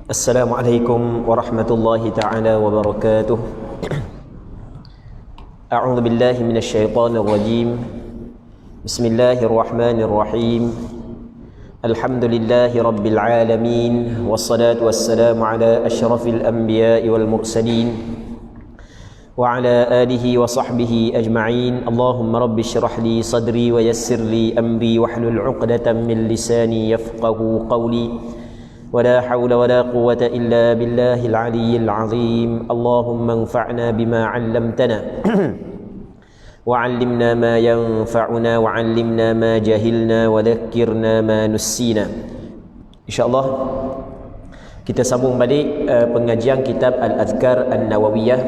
Assalamualaikum warahmatullahi ta'ala wabarakatuh. A'udzu billahi minasyaitonir rajim. Bismillahirrahmanirrahim. Alhamdulillahi rabbil alamin, wassalatu wassalamu ala asyrafil anbiya'i wal mursalin wa ala alihi wa sahbihi ajma'in. Allahumma rabbi shrah li sadri wa yassir li amri wahlul 'uqdatam min lisani yafqahu qawli. ولا حول ولا قوة إلا بالله العلي العظيم. اللهم انفعنا بما علمتنا وعلمنا ما ينفعنا وعلمنا ما جهلنا وذكرنا ما نسينا. InsyaAllah kita sambung balik pengajian kitab Al-Adhkar An-Nawawiyah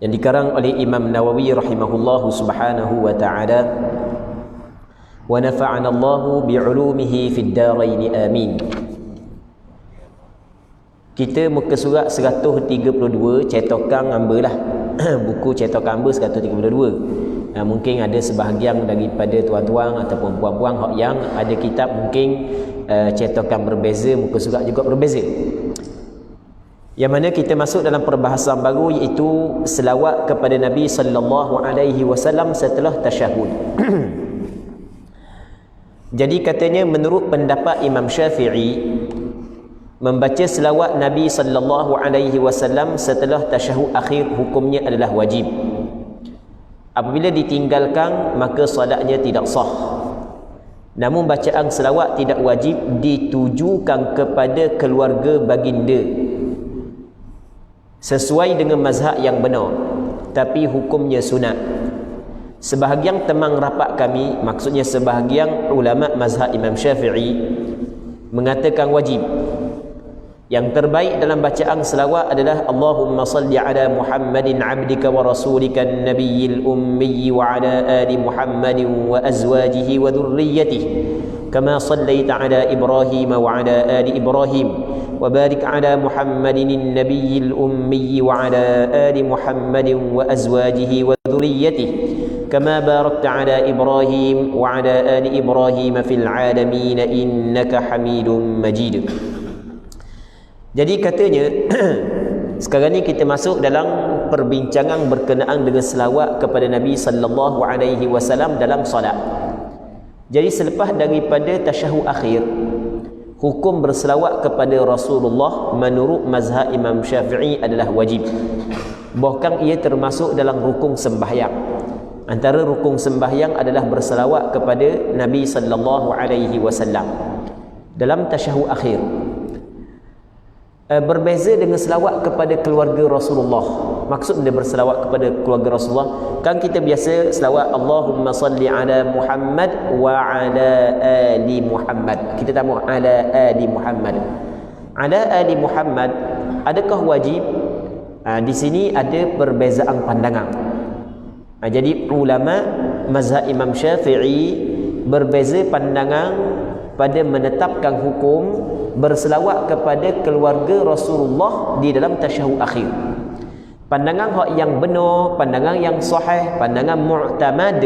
yang dikarang oleh Imam Nawawi rahimahullahu subhanahu wa ta'ala. Wa nafa'ana Allahu bi'ulumihi fid darain amin. Kita muka surat 132 cetakan Amba lah. Buku cetakan Amba 132. Mungkin ada sebahagian daripada tuan-tuan ataupun puan-puan yang ada kitab mungkin cetakan berbeza, muka surat juga berbeza. Yang mana kita masuk dalam perbahasan baru, iaitu selawat kepada Nabi sallallahu alaihi wasallam setelah tasyahud. Jadi katanya menurut pendapat Imam Syafi'i, membaca selawat Nabi sallallahu alaihi wasallam setelah tasyahud akhir hukumnya adalah wajib. Apabila ditinggalkan maka solatnya tidak sah. Namun bacaan selawat tidak wajib ditujukan kepada keluarga baginda sesuai dengan mazhab yang benar, tapi hukumnya sunat. Sebahagian teman rapat kami, maksudnya sebahagian ulama mazhab Imam Syafi'i, mengatakan wajib. Yang terbaik dalam bacaan selawat adalah Allahumma salli ala Muhammadin abdika wa rasulika an-nabiyil ummi wa ala ali Muhammadin wa azwajihi wa dhurriyyatihi kama sallaita ala Ibrahim wa ala ali Ibrahim wa barik ala Muhammadin an-nabiyil ummi wa ala ali Muhammadin wa azwajihi wa dhurriyyatihi كما باركت على إبراهيم وعلى آل إبراهيم في العالمين إنك حميد مجيد. Jadi katanya sekarang ni kita masuk dalam perbincangan berkenaan dengan selawat kepada Nabi sallallahu alaihi wasallam dalam solat. Jadi selepas daripada tasyahud akhir, hukum berselawat kepada Rasulullah menurut mazhab Imam Syafi'i adalah wajib. Bahkan ia termasuk dalam rukun sembahyang. Antara rukun sembahyang adalah berselawat kepada Nabi sallallahu alaihi wasallam dalam tasyahud akhir. Berbeza dengan selawat kepada keluarga Rasulullah. Maksud dia berselawat kepada keluarga Rasulullah, kan kita biasa selawat Allahumma salli ala Muhammad wa ala ali Muhammad. Kita tahu ala ali Muhammad. Ala ali Muhammad adakah wajib? Di sini ada perbezaan pandangan. Jadi ulama mazhab Imam Syafi'i berbeza pandangan pada menetapkan hukum berselawat kepada keluarga Rasulullah di dalam tasyahud akhir. Pandangan hak yang benar, pandangan yang sahih, pandangan mu'tamad,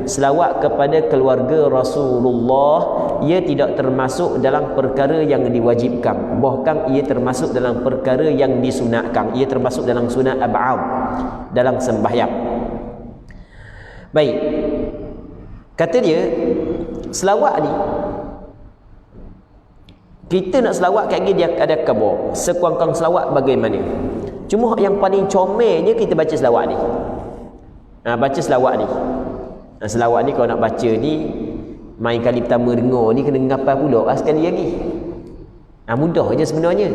selawat kepada keluarga Rasulullah ia tidak termasuk dalam perkara yang diwajibkan, bahkan ia termasuk dalam perkara yang disunatkan. Ia termasuk dalam sunat ab'ad dalam sembahyang. Baik, kata dia selawat ni kita nak selawat kat dia ada khabar sekurang-kurang selawat bagaimana. Cuma yang paling comelnya kita baca selawat ni. Baca selawat ni. Selawat ni kalau nak baca ni, main kali pertama dengar ni kena ngapal pula sekali lagi. Mudah je sebenarnya.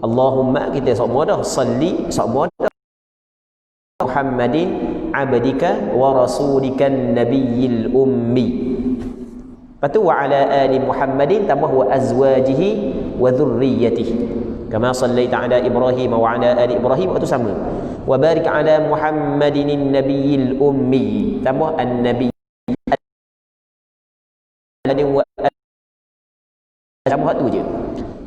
Allahumma kita semua dah salli semua dah Muhammadin abdika wa rasulika nabiyil ummi. Lepas tu wa ala ali Muhammadin tambah wa azwajihi wa dhurriyyatihi kama sallaita ala Ibrahim wa ala ali Ibrahim. Itu sama. Wa barik ala Muhammadin nabiyil ummi tambah an-nabi tambah tu je.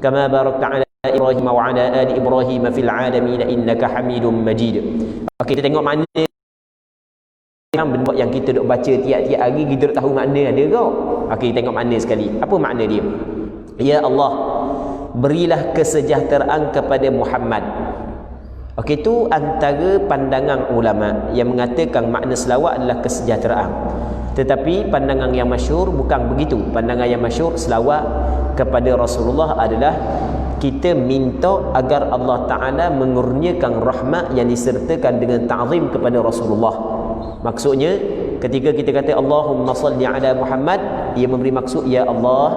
Kama barakta ala Ibrahim wa ala ali Ibrahim fil alamin innaka Hamidum Majid. Okey, kita tengok mana benda yang kita duk baca tiap-tiap hari kita duk tahu makna ada ke? Okey, tengok makna sekali. Apa makna dia? Ya Allah, berilah kesejahteraan kepada Muhammad. Okey, itu antara pandangan ulama yang mengatakan makna selawat adalah kesejahteraan. Tetapi pandangan yang masyhur bukan begitu. Pandangan yang masyhur selawat kepada Rasulullah adalah kita minta agar Allah Ta'ala mengurniakan rahmat yang disertakan dengan ta'zim kepada Rasulullah. Maksudnya ketika kita kata Allahumma salli ala Muhammad, ia memberi maksud, ya Allah,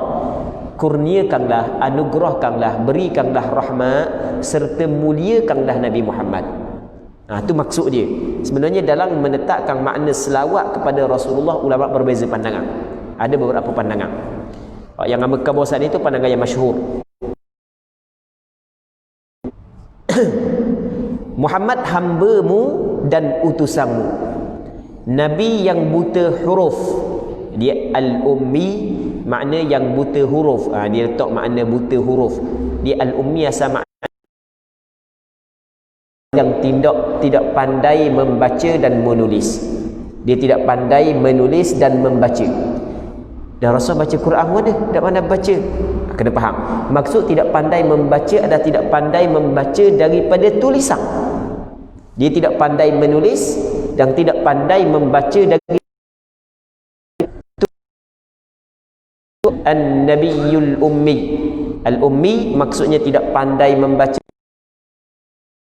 kurniakanlah, anugerahkanlah, berikanlah rahmat serta muliakanlah Nabi Muhammad. Itu maksud dia. Sebenarnya dalam menetapkan makna selawat kepada Rasulullah, ulama berbeza pandangan. Ada beberapa pandangan. Yang amal kawasan itu pandangan yang masyhur. Muhammad hambamu dan utusanmu, Nabi yang buta huruf. Dia al-ummi, makna yang buta huruf. Dia letak makna buta huruf. Dia al-ummi asal makna yang tidak pandai membaca dan menulis. Dia tidak pandai menulis dan membaca. Dan Rasul baca Quran pun ada, tidak pandai baca. Kena faham. Maksud tidak pandai membaca adalah tidak pandai membaca daripada tulisan. Dia tidak pandai menulis dan tidak pandai membaca dari An-Nabiyul Ummi. Al-Ummi maksudnya tidak pandai membaca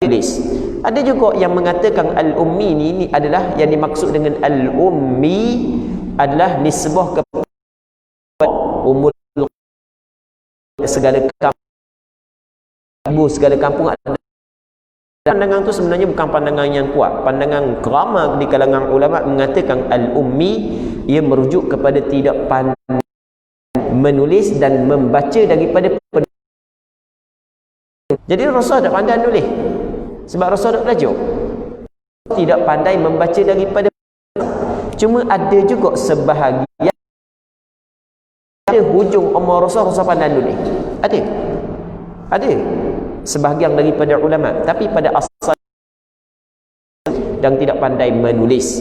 tulis. Ada juga yang mengatakan al-ummi ini adalah yang dimaksud dengan al-ummi adalah nisbah kepada umul segala kampung, segala kampung. Pandangan itu sebenarnya bukan pandangan yang kuat. Pandangan ramai di kalangan ulama mengatakan al-ummi ia merujuk kepada tidak pandai menulis dan membaca daripada. Jadi Rasul tak pandai nulis sebab Rasul tak belajar, tidak pandai membaca daripada. Cuma ada juga sebahagian ada hujung umur Rasul pandai nulis. Ada sebahagian daripada ulama, tapi pada asal dan tidak pandai menulis.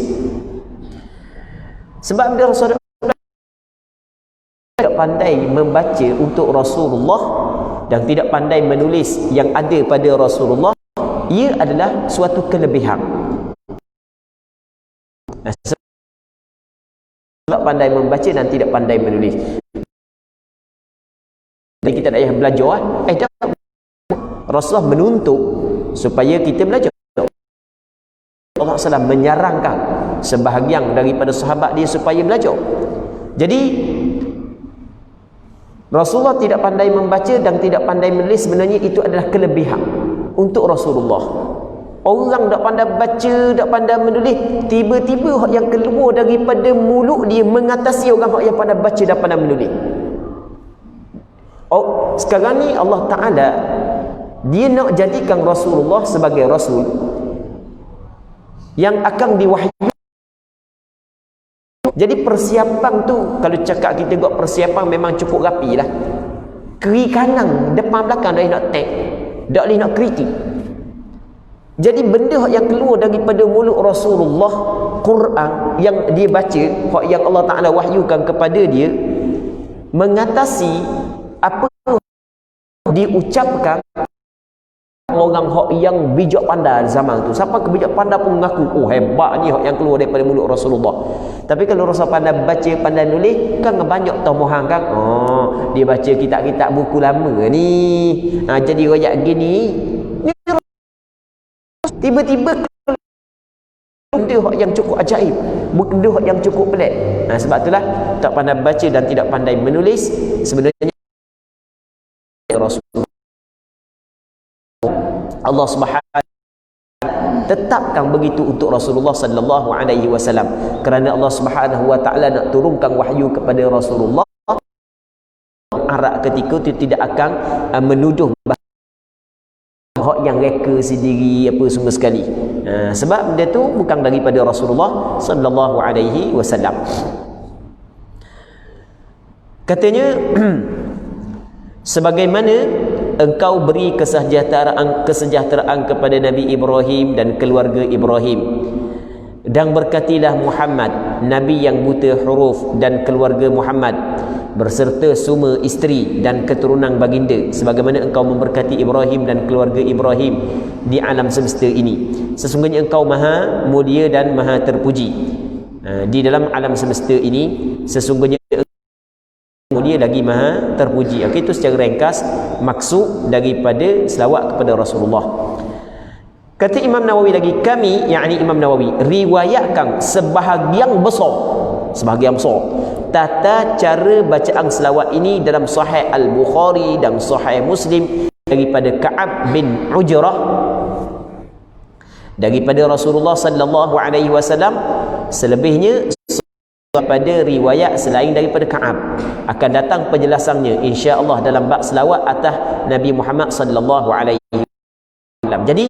Sebab dia Rasul tidak pandai membaca untuk Rasulullah dan tidak pandai menulis yang ada pada Rasulullah, ia adalah suatu kelebihan. Sebab pandai membaca dan tidak pandai menulis. Dan kita tak payah belajar. Rasulullah menuntut supaya kita belajar. Allah SWT menyarankan sebahagian daripada sahabat dia supaya belajar. Jadi Rasulullah tidak pandai membaca dan tidak pandai menulis, sebenarnya itu adalah kelebihan untuk Rasulullah. Orang tak pandai baca, tak pandai menulis, tiba-tiba yang keluar daripada mulut dia mengatasi orang yang pandai baca dan pandai menulis. Sekarang ni Allah Ta'ala dia nak jadikan Rasulullah sebagai Rasul yang akan diwahyui. Jadi persiapan tu, kalau cakap kita buat persiapan memang cukup rapi lah. Kiri kanan, depan belakang dah nak tag, dah boleh nak kritik. Jadi benda yang keluar daripada mulut Rasulullah, Quran yang dia baca, yang Allah Ta'ala wahyukan kepada dia, mengatasi apa diucapkan orang yang bijak pandai zaman tu. Siapa kebijak pandai pun mengaku, hebat ni yang keluar daripada mulut Rasulullah. Tapi kalau Rasul pandai baca, pandai nulis, kan banyak tomohan kan, dia baca kitab-kitab buku lama ni, jadi royak gini. Tiba-tiba benda yang cukup ajaib, benda yang cukup pelik. Sebab itulah tak pandai baca dan tidak pandai menulis sebenarnya Rasulullah. Allah Subhanahu tetapkan begitu untuk Rasulullah sallallahu alaihi wasallam, kerana Allah Subhanahu wa taala nak turunkan wahyu kepada Rasulullah. Arab ketika itu tidak akan menuduh hak yang reka sendiri apa semua sekali. Sebab dia tu bukan daripada Rasulullah sallallahu alaihi wasallam. Katanya sebagaimana engkau beri kesejahteraan kepada Nabi Ibrahim dan keluarga Ibrahim, Dan berkatilah Muhammad, Nabi yang buta huruf, dan keluarga Muhammad berserta semua isteri dan keturunan baginda, sebagaimana engkau memberkati Ibrahim dan keluarga Ibrahim di alam semesta ini. Sesungguhnya engkau maha mulia dan maha terpuji di dalam alam semesta ini. Sesungguhnya mulia lagi maha terpuji. Okey, itu secara ringkas maksud daripada selawat kepada Rasulullah. Kata Imam Nawawi lagi, kami, yakni Imam Nawawi, riwayatkan sebahagian besar tata cara bacaan selawat ini dalam Sahih Al-Bukhari dan Sahih Muslim daripada Ka'ab bin Ujrah daripada Rasulullah sallallahu alaihi wasallam. Selebihnya pada riwayat selain daripada Ka'ab akan datang penjelasannya insya-Allah dalam bab selawat atas Nabi Muhammad sallallahu alaihi wasallam. Jadi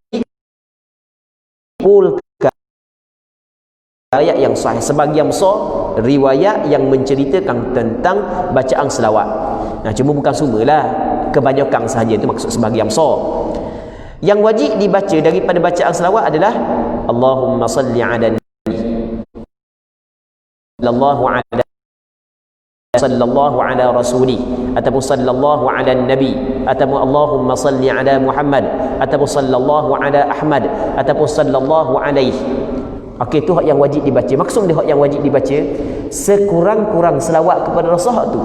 riwayat yang sahih sebahagian besar riwayat yang menceritakan tentang bacaan selawat. Nah, cuma bukan semualah, kebanyakan sahaja, itu maksud sebahagian besar. Yang wajib dibaca daripada bacaan selawat adalah Allahumma salli ala nabi sallallahu ala rasuli, ataupun sallallahu ala nabi, ataupun Allahumma salli ala Muhammad, ataupun sallallahu ala Ahmad, ataupun sallallahu alaihi. Okey, itu hak yang wajib dibaca. Maksud dia hak yang wajib dibaca, sekurang-kurang selawat kepada Rasulullah tu.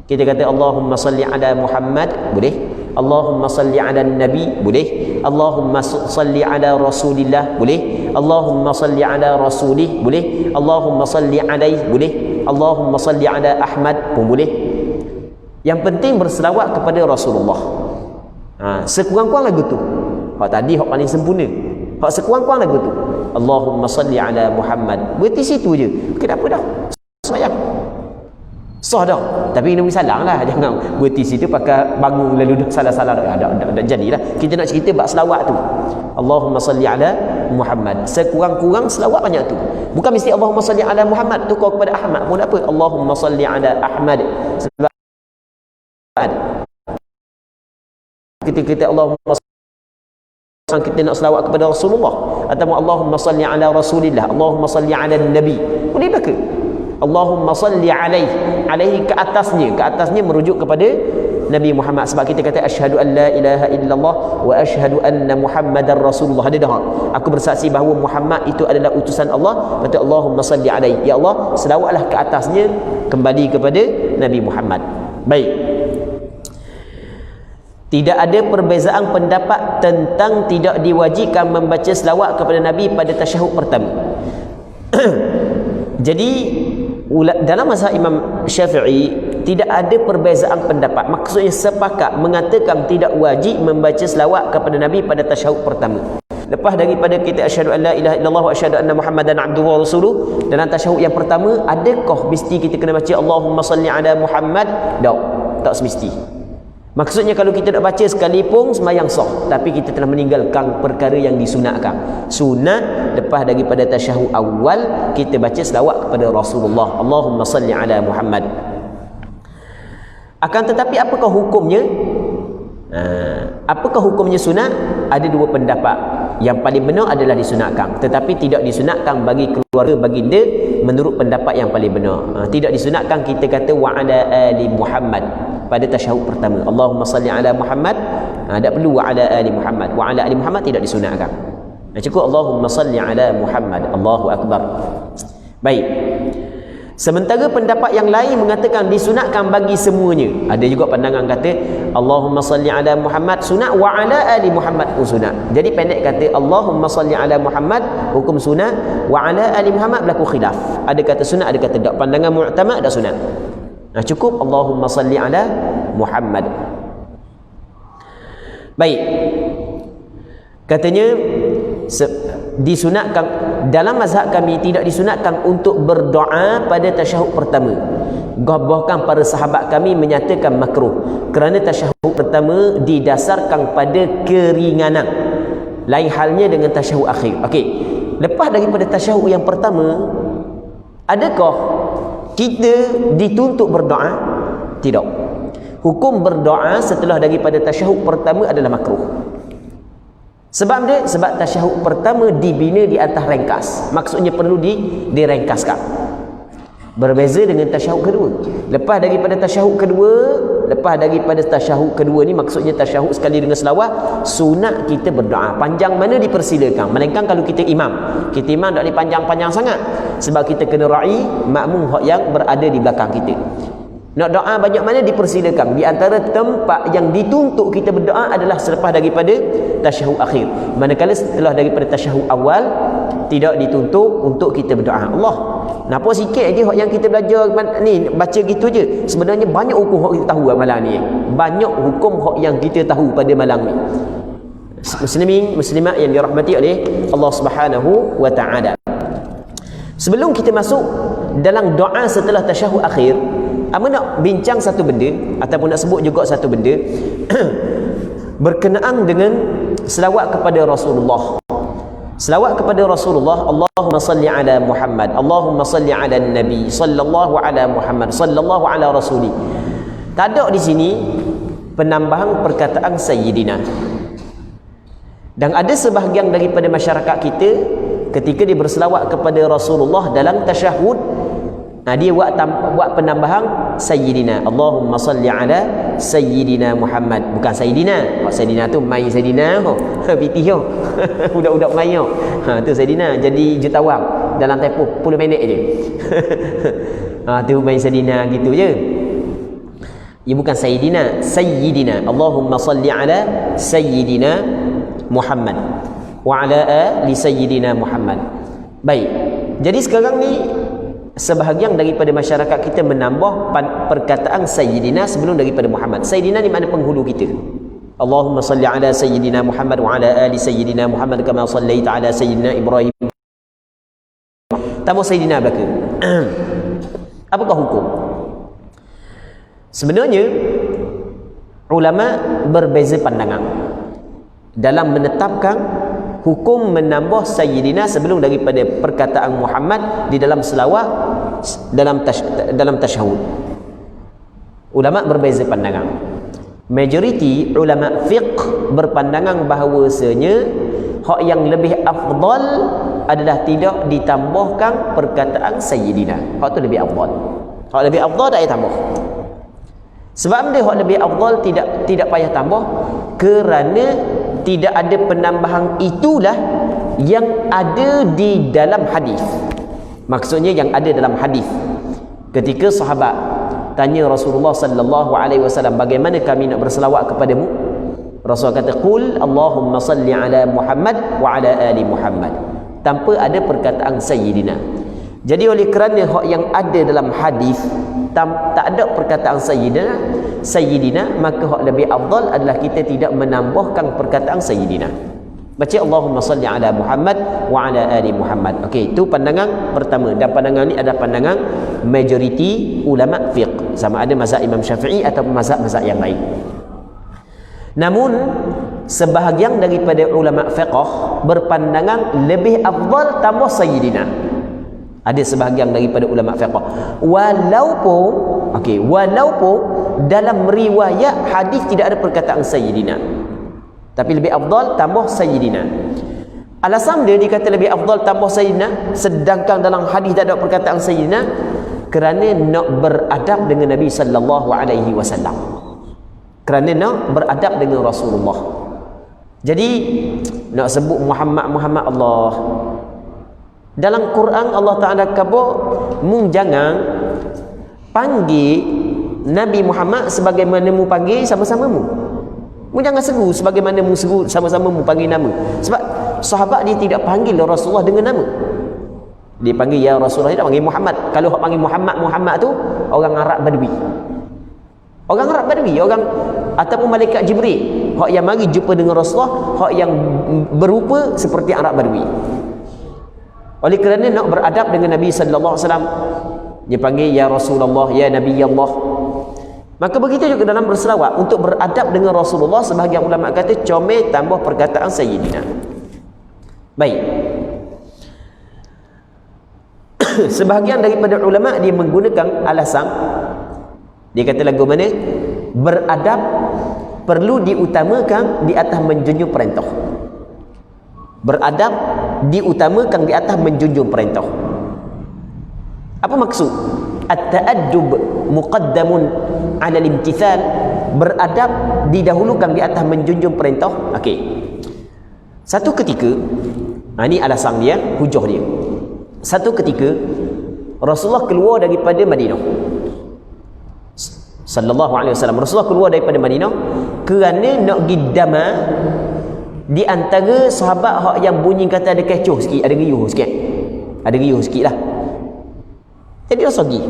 Kita kata Allahumma salli ala Muhammad, boleh. Allahumma salli ala nabi, boleh. Allahumma salli ala rasulillah, boleh. Allahumma salli ala rasulih, boleh. Allahumma salli alaihi, boleh. Allahumma salli ala Ahmad pun boleh. Yang penting berselawat kepada Rasulullah. Sekurang-kurang lagu tu. Hak tadi hak paling sempurna. Hak sekurang-kurang lagu tu Allahumma salli ala Muhammad. Berarti situ je. Kenapa dah? Sayang. Sah dah. Tapi kena salah lah. Jangan berhenti situ pakai bangun lalu dah salah-salah dah. Tak jadilah. Kita nak cerita bab selawat tu. Allahumma salli ala Muhammad. Sekurang-kurang selawat banyak tu. Bukan mesti Allahumma salli ala Muhammad tukar kepada Ahmad pun tak apa. Allahumma salli ala Ahmad. Sebab kita Allahumma kita nak selawat kepada Rasulullah, atau Allahumma salli ala Rasulillah, Allahumma salli ala Nabi, boleh tak ke? Allahumma salli alaihi ke atasnya merujuk kepada Nabi Muhammad. Sebab kita kata asyhadu an la ilaha illallah wa asyhadu anna Muhammadar Rasulullah. Ada dah, aku bersaksi bahawa Muhammad itu adalah utusan Allah. Kata Allahumma salli alaihi, ya Allah selawatlah ke atasnya, kembali kepada Nabi Muhammad. Baik, tidak ada perbezaan pendapat tentang tidak diwajibkan membaca selawat kepada Nabi pada tasyahud pertama. Jadi dalam mazhab Imam Syafi'i tidak ada perbezaan pendapat. Maksudnya sepakat mengatakan tidak wajib membaca selawat kepada Nabi pada tasyahud pertama. Lepas daripada kita asyhadu an la ilaha illallah wa asyhadu anna Muhammadan abduhu wa rasuluh, dalam tasyahud yang pertama adakah mesti kita kena baca Allahumma salli ala Muhammad? Tak semesti. Maksudnya kalau kita nak baca sekalipun sembahyang sah, tapi kita telah meninggalkan perkara yang disunatkan. Sunat lepas daripada tasyahud awal kita baca selawat kepada Rasulullah, Allahumma salli ala Muhammad. Akan tetapi apakah hukumnya? Apakah hukumnya sunat? Ada dua pendapat. Yang paling benar adalah disunatkan, tetapi tidak disunatkan bagi keluarga baginda menurut pendapat yang paling benar. Tidak disunatkan kita kata wa ala ali Muhammad pada tasyahud pertama. Allahumma salli ala Muhammad, tak perlu wa ala ali Muhammad. Wa ala ali Muhammad tidak disunatkan. Cukup Allahumma salli ala Muhammad. Allahu akbar. Baik. Sementara pendapat yang lain mengatakan disunatkan bagi semuanya. Ada juga pandangan kata Allahumma salli ala Muhammad sunat, wa ala ali Muhammad pun sunat. Jadi pendek kata Allahumma salli ala Muhammad hukum sunat, wa ala ali Muhammad berlaku khilaf. Ada kata sunat, ada kata tak. Pandangan mu'tamad dah sunat. Cukup Allahumma salli ala Muhammad. Baik. Katanya disunatkan dalam mazhab kami, tidak disunatkan untuk berdoa pada tasyahud pertama. Bahkan para sahabat kami menyatakan makruh kerana tasyahud pertama didasarkan pada keringanan. Lain halnya dengan tasyahud akhir. Okey, lepas daripada tasyahud yang pertama, adakah kita dituntut berdoa? Tidak. Hukum berdoa setelah daripada tasyahud pertama adalah makruh. Sebab dia, sebab tasyahud pertama dibina di atas ringkas. Maksudnya perlu direngkaskan. Berbeza dengan tasyahud kedua. Lepas daripada tasyahud kedua ni, maksudnya tasyahud sekali dengan selawat, sunat kita berdoa. Panjang mana dipersilakan. Melainkan kalau kita imam tak boleh panjang-panjang sangat. Sebab kita kena ra'i makmum yang berada di belakang kita. Nak doa banyak mana dipersilakan. Di antara tempat yang dituntut kita berdoa adalah selepas daripada tasyahud akhir. Manakala setelah daripada tasyahud awal tidak dituntut untuk kita berdoa. Allah, nampak sikit aja yang kita belajar ni, baca gitu je. Sebenarnya banyak hukum yang kita tahu malam ni. Banyak hukum yang kita tahu pada malam ni. Muslimin, muslimat yang dirahmati oleh Allah Subhanahu wa taala. Sebelum kita masuk dalam doa setelah tasyahud akhir, Ama nak bincang satu benda ataupun nak sebut juga satu benda berkenaan dengan selawat kepada Rasulullah. Selawat kepada Rasulullah, Allahumma salli ala Muhammad, Allahumma salli ala Nabi, sallallahu ala Muhammad, sallallahu ala Rasuli. Tak ada di sini penambahan perkataan Sayyidina. Dan ada sebahagian daripada masyarakat kita ketika dia berselawat kepada Rasulullah dalam tasyahud, dia buat penambahan Sayyidina. Allahumma salli ala Sayyidina Muhammad. Bukan Sayyidina. Sayyidina tu main Sayyidina. Piti ho. Budak-budak main ho. Tu Sayyidina jadi jutawan dalam tempoh 10 minit je. Tu main Sayyidina gitu je. Ia bukan Sayyidina, Sayyidina. Allahumma salli ala Sayyidina Muhammad wa ala ali Sayyidina Muhammad. Baik. Jadi sekarang ni sebahagian daripada masyarakat kita menambah perkataan Sayyidina sebelum daripada Muhammad. Sayyidina ni mana penghulu kita. Allahumma salli ala Sayyidina Muhammad wa ala ali Sayyidina Muhammad kama sallaita ala Sayyidina Ibrahim. Tambah Sayyidina belaka. Apakah hukum? Sebenarnya ulama berbeza pandangan dalam menetapkan hukum menambah Sayyidina sebelum daripada perkataan Muhammad di dalam selawat dalam tasyahud. Ulama berbeza pandangan. Majoriti ulama fiqh berpandangan bahawasanya hak yang lebih afdal adalah tidak ditambahkan perkataan Sayyidina. Hak tu lebih afdal. Hak lebih afdal tak payah tambah. Sebab dia hak lebih afdal tidak payah tambah kerana tidak ada penambahan itulah yang ada di dalam hadis. Maksudnya yang ada dalam hadis. Ketika sahabat tanya Rasulullah sallallahu alaihi wasallam, bagaimana kami nak berselawat kepadamu? Rasul kata, qul Allahumma salli ala Muhammad wa ala ali Muhammad. Tanpa ada perkataan Sayyidina. Jadi oleh kerana hak yang ada dalam hadis tak ada perkataan Sayyidina, maka hak lebih afdal adalah kita tidak menambahkan perkataan Sayyidina. Baca Allahumma salli ala Muhammad wa ala ali Muhammad. Okey, itu pandangan pertama. Dan pandangan ni adalah pandangan majoriti ulama fiqh, sama ada mazhab Imam Syafi'i atau mazhab-mazhab yang lain. Namun sebahagian daripada ulama fiqh berpandangan lebih afdal tambah Sayyidina. Ada sebahagian daripada ulama fiqh walaupun dalam riwayat hadis tidak ada perkataan Sayyidina, tapi lebih afdal tambah Sayyidina. Alasan dia dikata lebih afdal tambah Sayyidina sedangkan dalam hadis tak ada perkataan Sayyidina, kerana nak beradab dengan Nabi sallallahu alaihi wasallam, kerana nak beradab dengan Rasulullah. Jadi nak sebut Muhammad Allah dalam Quran, Allah Ta'ala kabur mu jangan panggil Nabi Muhammad sebagaimana mu panggil sama-sama mu. Mu jangan seru sebagaimana mu seru sama-sama mu panggil nama. Sebab sahabat dia tidak panggil Rasulullah dengan nama. Dia panggil ya Rasulullah, dia tak panggil Muhammad. Kalau hak panggil Muhammad tu orang Arab Badui. Orang Arab Badui, orang ataupun malaikat Jibril, hak yang mari jumpa dengan Rasulullah, hak yang berupa seperti Arab Badui. Oleh kerana nak beradab dengan Nabi sallallahu alaihi wasallam, dia panggil ya Rasulullah, ya Nabi Allah. Maka begitu juga dalam berselawat, untuk beradab dengan Rasulullah, sebahagian ulama kata comel tambah perkataan Sayyidina. Baik. Sebahagian daripada ulama dia menggunakan alasan, dia kata lagu mana? Beradab perlu diutamakan di atas menjunjung perintah. Beradab diutamakan di atas menjunjung perintah. Apa maksud? At-ta'addub muqaddamun 'ala al-imtithal. Beradab didahulukan di atas menjunjung perintah. Okey. Satu ketika, ini alasan dia, hujah dia. Satu ketika Rasulullah keluar daripada Madinah. Sallallahu alaihi wasallam. Rasulullah keluar daripada Madinah kerana nak pergi Dama. Di antara sahabat hak yang bunyi kata ada kecoh sikit, ada riuh sikit. Ada riuh sikit lah. Jadi Rasul pergi.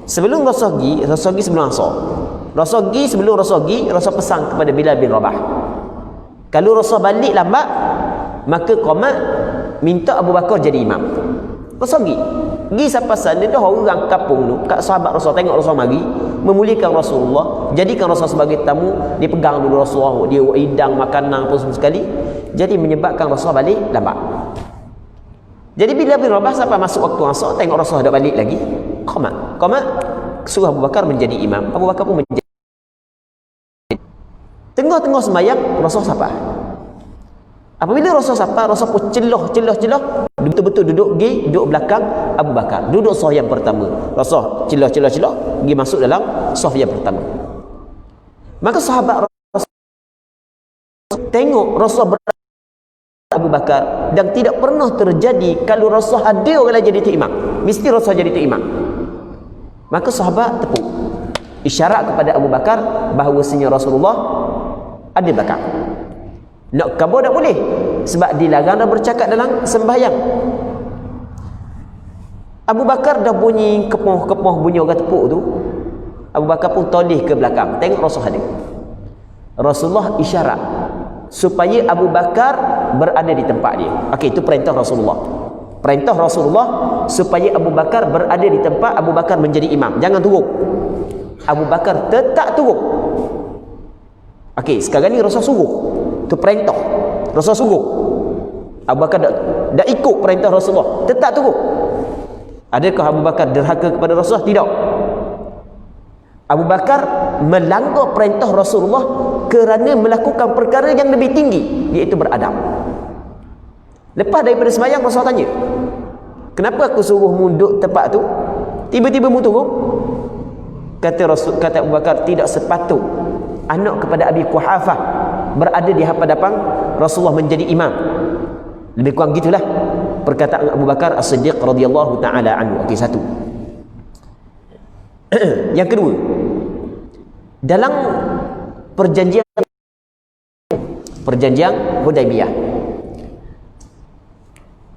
Sebelum Rasul pergi sebelum asar. Rasul pergi sebelum Rasul pergi, Rasul pesan kepada Bilal bin Rabah. Kalau Rasul balik lambat, maka qamat minta Abu Bakar jadi imam. Rasul pergi. Pergi sampai sana dah orang kampung tu, kat sahabat Rasul tengok Rasul mari, memuliakan Rasulullah, jadikan Rasul sebagai tamu, dia pegang dulu Rasulullah, dia hidang makanan apa semua sekali. Jadi menyebabkan Rasul balik lambat. Jadi bila bin Rabah sampai masuk waktu asar, tengok Rasul dah balik lagi, qamat suruh Abu Bakar menjadi imam. Abu Bakar pun menjadi. Tengah-tengah sembahyang Rasul sapa. Apabila Rasul sapa, Rasul pun celah, betul-betul duduk belakang Abu Bakar, duduk saf yang pertama. Rasul celah pergi masuk dalam saf yang pertama. Maka sahabat Rasul tengok Rasul berada Abu Bakar, dan tidak pernah terjadi kalau Rasul hadir orang lain jadi tu imam, mesti Rasul jadi tu imam. Maka sahabat tepuk isyarat kepada Abu Bakar bahawasanya Rasulullah ada belakang. Nak kabur tak boleh, sebab dilarang dah bercakap dalam sembahyang. Abu Bakar dah bunyi kepoh bunyi orang tepuk tu. Abu Bakar pun toleh ke belakang, tengok Rasul hadir. Rasulullah isyarat supaya Abu Bakar berada di tempat dia. Okey, itu perintah Rasulullah. Perintah Rasulullah supaya Abu Bakar berada di tempat Abu Bakar menjadi imam. Jangan turun. Abu Bakar tetap turun. Okey, sekarang ni Rasul suruh. Itu perintah. Rasul suruh. Abu Bakar dah ikut perintah Rasulullah, tetap turun. Adakah Abu Bakar derhaka kepada Rasulullah? Tidak. Abu Bakar melanggar perintah Rasulullah kerana melakukan perkara yang lebih tinggi, iaitu beradab. Lepas daripada sembahyang, Rasul tanya, kenapa aku suruh munduk tempat tu, tiba-tiba mu turun? Kata Abu Bakar, tidak sepatut anak kepada Abi Quhafah berada di hadapan Rasulullah menjadi imam. Lebih kurang gitulah perkataan Abu Bakar As-Siddiq radhiyallahu taala anhu. Okey, satu. Yang kedua, dalam perjanjian Hudaibiyah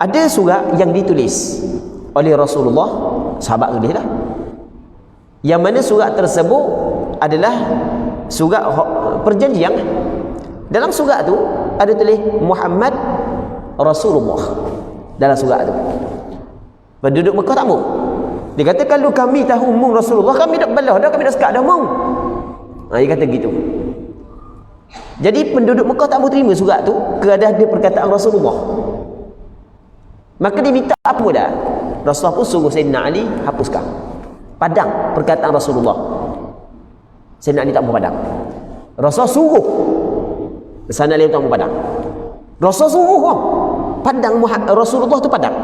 ada surat yang ditulis oleh Rasulullah, sahabat tulis lah, yang mana surat tersebut adalah surat perjanjian. Dalam surat tu ada tulis Muhammad Rasulullah. Dalam surat tu penduduk Mekah tak mau. Dia kata kalau kami tahu mung Rasulullah, kami dak balah dah, kami dak sekat dah mung. Dia kata gitu. Jadi penduduk Mekah tak mau terima surat tu kerana ada perkataan Rasulullah. Maka dia minta apa dah? Rasulullah pun suruh Sayyidina Ali hapuskan, padang perkataan Rasulullah. Sayyidina Ali tak mau padang. Rasul suruh sana Ali tak mau padang. Rasul suruh padang Rasulullah tu padang.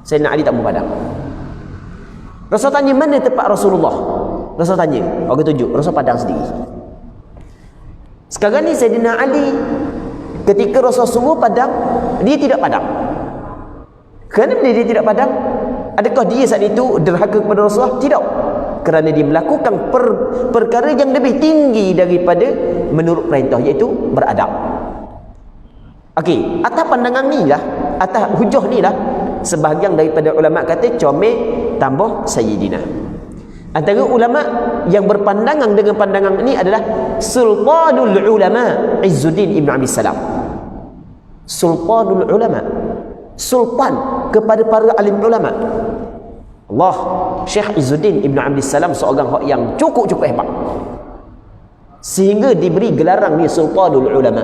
Sayyidina Ali tak mau padang. Rasul tanya mana tempat Rasulullah. Rasul tanya, orang tunjuk, Rasul padang sendiri. Sekarang ni Sayyidina Ali ketika Rasul suruh padang, dia tidak padang. Kenapa dia tidak padang? Adakah dia saat itu derhaka kepada Rasulullah? Tidak. Kerana dia melakukan perkara yang lebih tinggi daripada menurut perintah, iaitu beradab. Okey, atas pandangan ni lah, atas hujah ni lah, sebahagian daripada ulama kata comel tambah sayyidina. Antara ulama yang berpandangan dengan pandangan ini adalah Sultanul Ulama Izzuddin Ibn Abi Salam. Sultanul Ulama, sultan kepada para alim ulama. Allah, Syekh Izzuddin Ibn Abi Salam seorang yang cukup hebat, sehingga diberi gelaran ni Sultanul Ulama.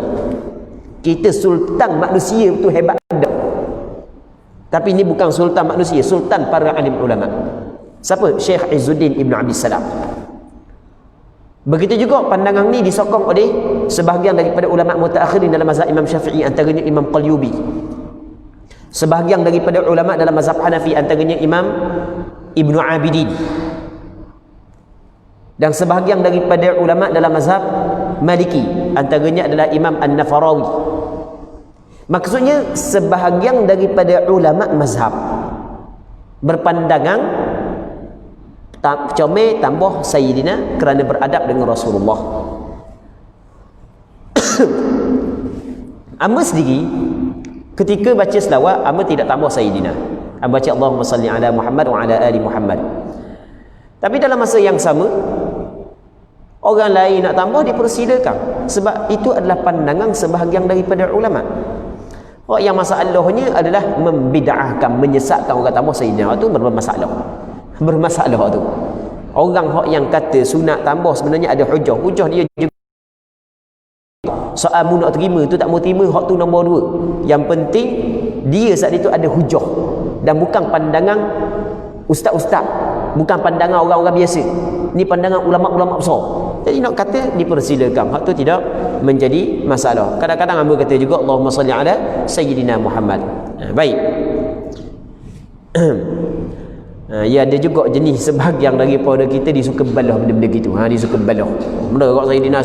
Kita sultan manusia itu hebat ada, tapi ini bukan sultan manusia, sultan para alim ulama. Siapa? Syekh Izzuddin Ibn Abi Salam. Begitu juga pandangan ni disokong oleh sebahagian daripada ulama mutaakhirin dalam mazhab Imam Syafi'i, antaranya Imam Qalyubi. Sebahagian daripada ulama dalam mazhab Hanafi, antaranya Imam Ibnu Abidin. Dan sebahagian daripada ulama dalam mazhab Maliki, antaranya adalah Imam An-Nafarawi. Maksudnya sebahagian daripada ulama mazhab berpandangan comel tambah Sayyidina kerana beradab dengan Rasulullah. Amba sendiri ketika baca selawat, amba tidak tambah Sayyidina. Amba baca Allahumma salli ala Muhammad wa ala ali Muhammad. Tapi dalam masa yang sama, orang lain nak tambah dipersilakan, sebab itu adalah pandangan sebahagian daripada ulama. Yang masalahnya adalah membid'ahkan, menyesatkan orang tambah Sayyidina, itu bermasalah. Bermasalah tu. Orang yang kata sunat tambah sebenarnya ada hujah. Hujah dia juga soal mu nak terima tu tak mau terima, hak tu nombor 2. Yang penting dia saat itu ada hujah dan bukan pandangan ustaz-ustaz, bukan pandangan orang-orang biasa. Ni pandangan ulama-ulama besar. Jadi nak kata dipersilakan, hak tu tidak menjadi masalah. Kadang-kadang hamba kata juga Allahumma salli ala Sayyidina Muhammad. Baik. Ya, ada juga jenis sebahagian daripada kita dia suka balah benda-benda gitu. Dia suka balah. Benda kat Sayyidina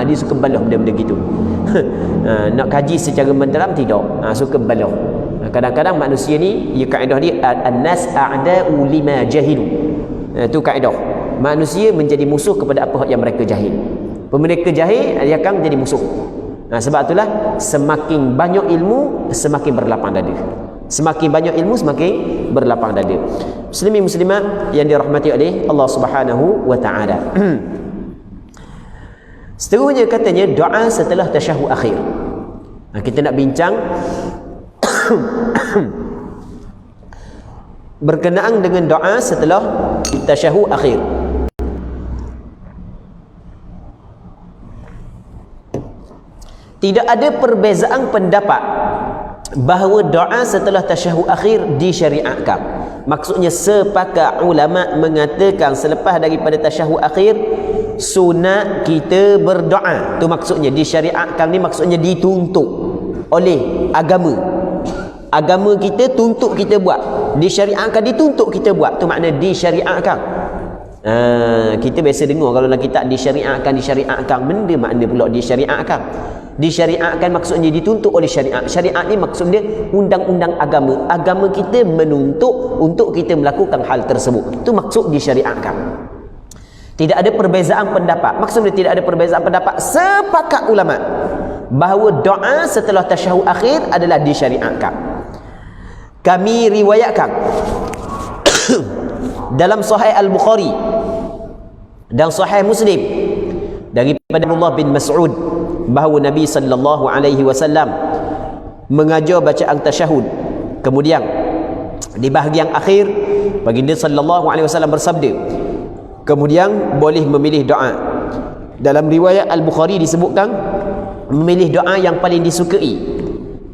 dia suka balah benda-benda gitu. Nak kaji secara mendalam tidak. Suka balah. Kadang-kadang manusia ni, ya, kaedah dia an-nas a'da'u lima jahilu. Itu kaedah. Manusia menjadi musuh kepada apa yang mereka jahil. Mereka jahil, dia akan menjadi musuh. Sebab itulah semakin banyak ilmu, semakin berlapang dada. Semakin banyak ilmu, semakin berlapang dada. Muslimin muslimat yang dirahmati oleh Allah Subhanahu wa taala. Seterusnya katanya doa setelah tasyahud akhir. Kita nak bincang berkenaan dengan doa setelah tasyahud akhir. Tidak ada perbezaan pendapat bahawa doa setelah tasyahud akhir disyariatkan. Maksudnya sepakat ulama mengatakan selepas daripada tasyahud akhir sunat kita berdoa. Tu maksudnya disyariatkan ni, maksudnya dituntut oleh agama. Agama kita tuntut kita buat. Disyariatkan, dituntut kita buat. Tu makna disyariatkan. Kita biasa dengar kalau dalam kitab disyariatkan, benda makna pula disyariatkan. Disyariatkan maksudnya dituntut oleh syariat. Syariat ni maksudnya undang-undang agama. Agama kita menuntut untuk kita melakukan hal tersebut. Itu maksud disyariatkan. Tidak ada perbezaan pendapat. Maksudnya tidak ada perbezaan pendapat. Sepakat ulama bahawa doa setelah tasyahud akhir adalah disyariatkan. Kami riwayatkan dalam Sahih Al-Bukhari dan Sahih Muslim daripada Abdullah bin Mas'ud bahawa Nabi sallallahu alaihi wasallam mengajar bacaan tasyahud. Kemudian di bahagian akhir baginda sallallahu alaihi wasallam bersabda, kemudian boleh memilih doa. Dalam riwayat Al-Bukhari disebutkan memilih doa yang paling disukai,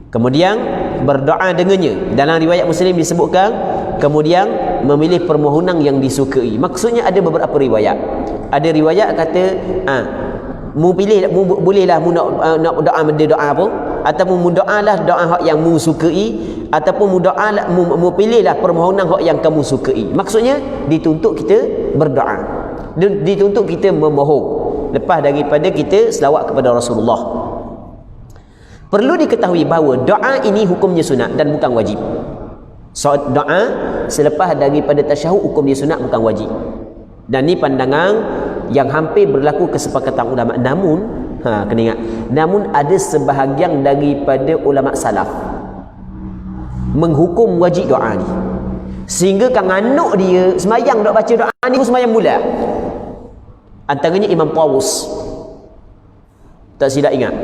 kemudian berdoa dengannya. Dalam riwayat Muslim disebutkan kemudian memilih permohonan yang disukai. Maksudnya ada beberapa riwayat. Ada riwayat kata mu pilih, mu bolehlah mu nak doa benda doa apa, ataupun mu doalah doa hak yang mu sukai, ataupun mu doalah mu pilihlah permohonan hak yang kamu sukai. Maksudnya dituntut kita berdoa, dituntut kita memohon lepas daripada kita selawat kepada Rasulullah. Perlu diketahui bahawa doa ini hukumnya sunat dan bukan wajib. So, doa selepas daripada tasyahud hukumnya sunat bukan wajib. Dan ni pandangan yang hampir berlaku kesepakatan ulama. Namun kena ingat, namun ada sebahagian daripada ulama salaf menghukum wajib doa ni, sehingga kan anak dia semayang dok baca doa ni semayang mula. Antaranya Imam Tawus, tak silap ingat,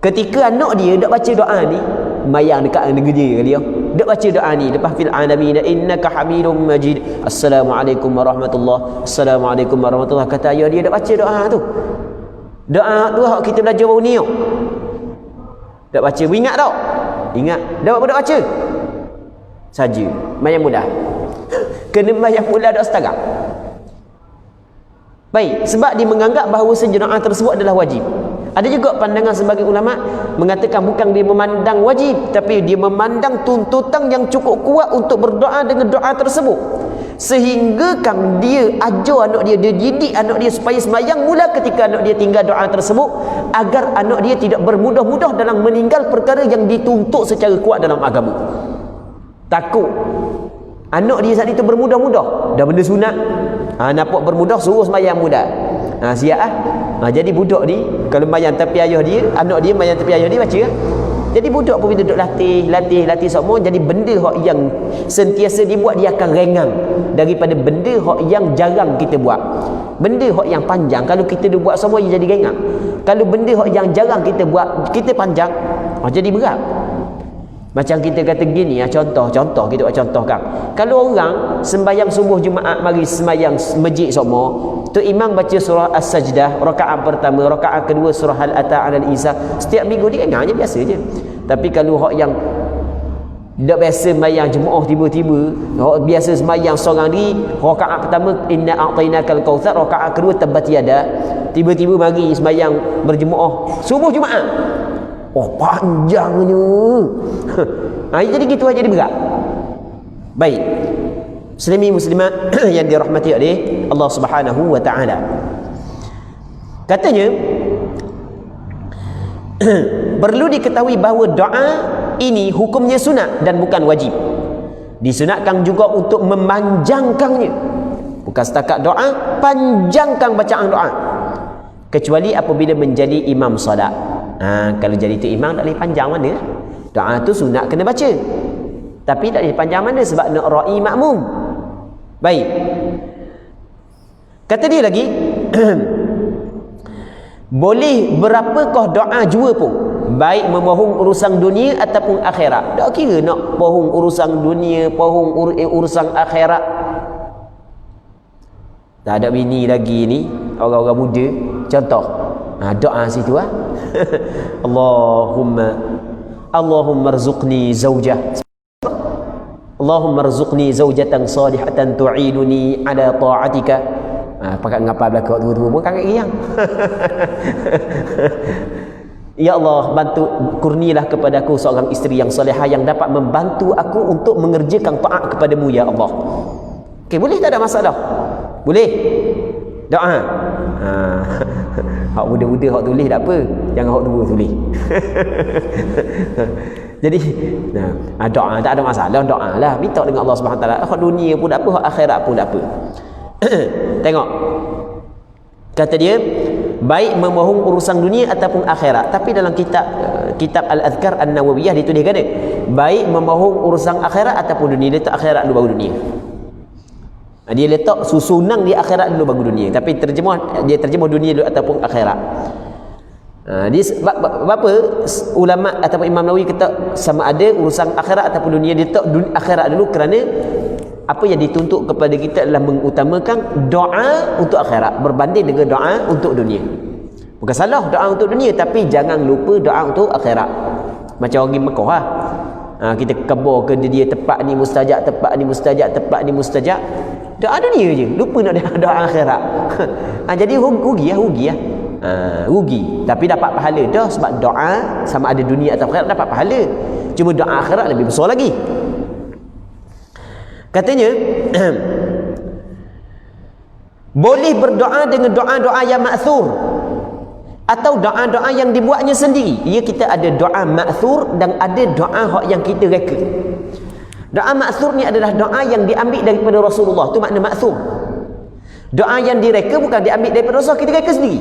ketika anak dia dok baca doa ni, mayang dekat dengan dia kali ya, dok baca doa ni lepas fil alamin innaka hamidum majid, assalamualaikum warahmatullahi, assalamualaikum warahmatullahi, kata ayah dia dok baca doa tu. Doa tu hak kita belajar baru ni. Dok baca, ingat tak? Ingat. Dak apa dok baca? Saja. Mayang mudah. Kena mayang mudah dok setara. Baik, sebab dia menganggap bahawa doa tersebut adalah wajib. Ada juga pandangan sebagai ulama mengatakan bukan dia memandang wajib, tapi dia memandang tuntutan yang cukup kuat untuk berdoa dengan doa tersebut. Sehingga kan dia ajar anak dia didik anak dia supaya semayang mula ketika anak dia tinggal doa tersebut, agar anak dia tidak bermudah-mudah dalam meninggal perkara yang dituntut secara kuat dalam agama. Takut anak dia saat itu bermudah-mudah, dah benda sunat, nampak bermudah suruh semayang mudah. Siap jadi budak ni kalau mayang tepi ayah dia, anak dia mayang tepi ayah dia baca. Jadi budak pun bila duduk latih semua, jadi benda hak yang sentiasa dibuat dia akan ringan daripada benda hak yang jarang kita buat. Benda hak yang panjang kalau kita buat semua dia jadi ringan. Kalau benda hak yang jarang kita buat, kita panjang, jadi berat. Macam kita kata gini, contoh kita buat contohkan. Kalau orang sembahyang subuh Jumaat mari sembahyang masjid semua, tu imam baca surah As-Sajdah rakaat pertama, rakaat kedua surah Hal Ata 'alal Insan, setiap minggu dia ingatnya biasa je. Tapi kalau hak yang tak biasa sembahyang Jumaat, tiba-tiba hak biasa sembahyang seorang diri, rakaat pertama inna a'tainakal kautsar, rakaat kedua tabbat yada, tiba-tiba mari sembahyang berjemaah subuh Jumaat. Panjangnya. Jadi gitu aja dia berat. Baik. Muslimi muslimat yang dirahmati oleh Allah Subhanahu wa taala. Katanya perlu diketahui bahawa doa ini hukumnya sunat dan bukan wajib. Disunatkan juga untuk memanjangkannya. Bukan setakat doa, panjangkan bacaan doa. Kecuali apabila menjadi imam solat. Kalau jadi tu imam tak boleh panjang mana? Doa tu sunat kena baca. Tapi tak boleh panjang mana sebab nak ra'i makmum. Baik. Kata dia lagi boleh berapakah doa jua pun, baik memohon urusan dunia ataupun akhirat. Tak kira nak pohon urusan dunia, pohon urusan akhirat. Tak ada bini lagi ni, orang-orang muda. Contoh doa situ Allahumma rzuqni zaujah, Allahumma rzuqni zaujatan salihatan tu'inuni ala ta'atika. Pakat ngapa belakang tua-tua pun kakak giang. Ya Allah, bantu kurnilah kepadaku seorang isteri yang salihah yang dapat membantu aku untuk mengerjakan taat kepadamu ya Allah. Okey, boleh tak ada masalah? Boleh. Doa. Hak muda-muda hak tulis tak apa, jangan hak tua tulis. Jadi doa tak ada masalah, doa lah, minta dengan Allah Subhanahu taala. Hak dunia pun tak apa, hak akhirat pun tak apa. Tengok. Kata dia baik memohon urusan dunia ataupun akhirat. Tapi dalam kitab Al-Adhkar An-Nawawiyah dituliskan dia baik memohon urusan akhirat ataupun dunia. Dia tak akhirat dulu baru dunia. Dia letak susunan di akhirat dulu baru dunia. Tapi dia terjemah dunia dulu ataupun akhirat. Dia apa ulama ataupun Imam Nawawi kata sama ada urusan akhirat ataupun dunia, dia letak akhirat dulu kerana apa yang dituntut kepada kita adalah mengutamakan doa untuk akhirat berbanding dengan doa untuk dunia. Bukan salah doa untuk dunia, tapi jangan lupa doa untuk akhirat. Macam orang di Mekah kita kabar ke dia tepat ni mustajab, tepat ni mustajab, tepat ni mustajab. Doa dunia je, lupa nak doa akhirat. Jadi rugi lah. Rugi, tapi dapat pahala dah, sebab doa sama ada dunia atau akhirat dapat pahala. Cuma doa akhirat lebih besar lagi. Katanya boleh berdoa dengan doa-doa yang ma'thur atau doa-doa yang dibuatnya sendiri. Kita ada doa ma'thur dan ada doa yang kita reka. Doa ma'thur ni adalah doa yang diambil daripada Rasulullah, tu makna ma'thur. Doa yang direka bukan diambil daripada Rasul, kita reka sendiri.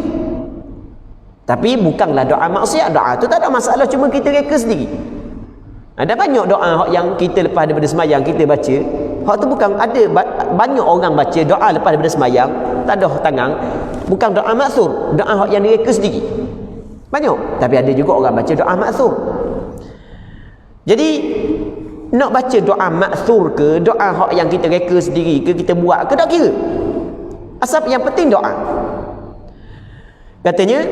Tapi bukanlah doa maksiat, doa tu tak ada masalah, cuma kita reka sendiri. Ada banyak doa yang kita lepas daripada semayang kita baca, hak tu bukan ada banyak orang baca doa lepas daripada semayang, tak ada tangan, bukan doa ma'thur, doa yang direka sendiri. Banyak, tapi ada juga orang baca doa ma'thur. Jadi nak baca doa ma'thur ke, doa yang kita reka sendiri ke, kita buat ke, tak kira. Asal yang penting doa. Katanya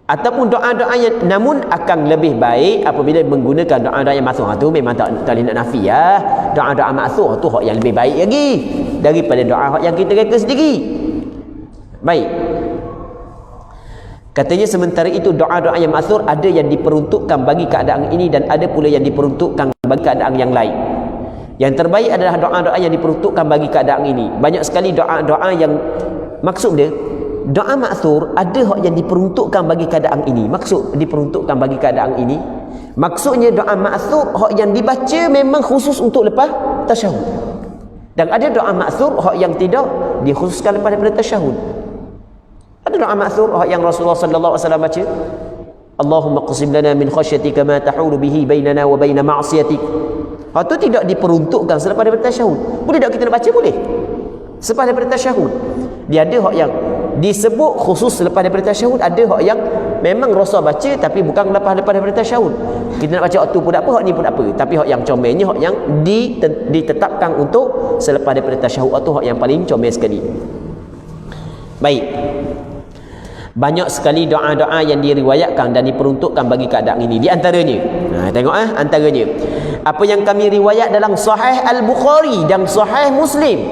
ataupun doa-doa yang, namun akan lebih baik apabila menggunakan doa-doa yang ma'thur. Tu memang tak boleh nak nafi ya. Doa-doa ma'thur tu hak yang lebih baik lagi daripada doa yang kita reka sendiri. Baik. Katanya sementara itu doa-doa yang ma'thur ada yang diperuntukkan bagi keadaan ini dan ada pula yang diperuntukkan bagi keadaan yang lain. Yang terbaik adalah doa-doa yang diperuntukkan bagi keadaan ini. Banyak sekali doa-doa yang maksud dia doa ma'thur ada hak yang diperuntukkan bagi keadaan ini. Maksud diperuntukkan bagi keadaan ini, maksudnya doa ma'thur hak yang dibaca memang khusus untuk lepas tasyahud. Dan ada doa ma'thur hak yang tidak dikhususkan lepas daripada tasyahud. Ada doa ma'thur yang Rasulullah sallallahu alaihi wasallam baca, Allahumma qsim lana min khasyatika ma tahulu bihi bainana wa baina ma'siyatik. Hak tu tidak diperuntukkan selepas daripada tasyahud. Boleh tak kita nak baca? Boleh. Selepas daripada tasyahud. Dia ada hak yang disebut khusus selepas daripada tasyahud, ada hak yang memang Rasul baca tapi bukan lepas daripada tasyahud. Kita nak baca hak tu pun tak apa, hak ni pun tak apa. Tapi hak yang comelnya hak yang ditetapkan untuk selepas daripada tasyahud, tu hak yang paling comel sekali. Baik. Banyak sekali doa-doa yang diriwayatkan dan diperuntukkan bagi keadaan ini. Di antaranya, tengok antaranya apa yang kami riwayat dalam Sahih Al-Bukhari dan Sahih Muslim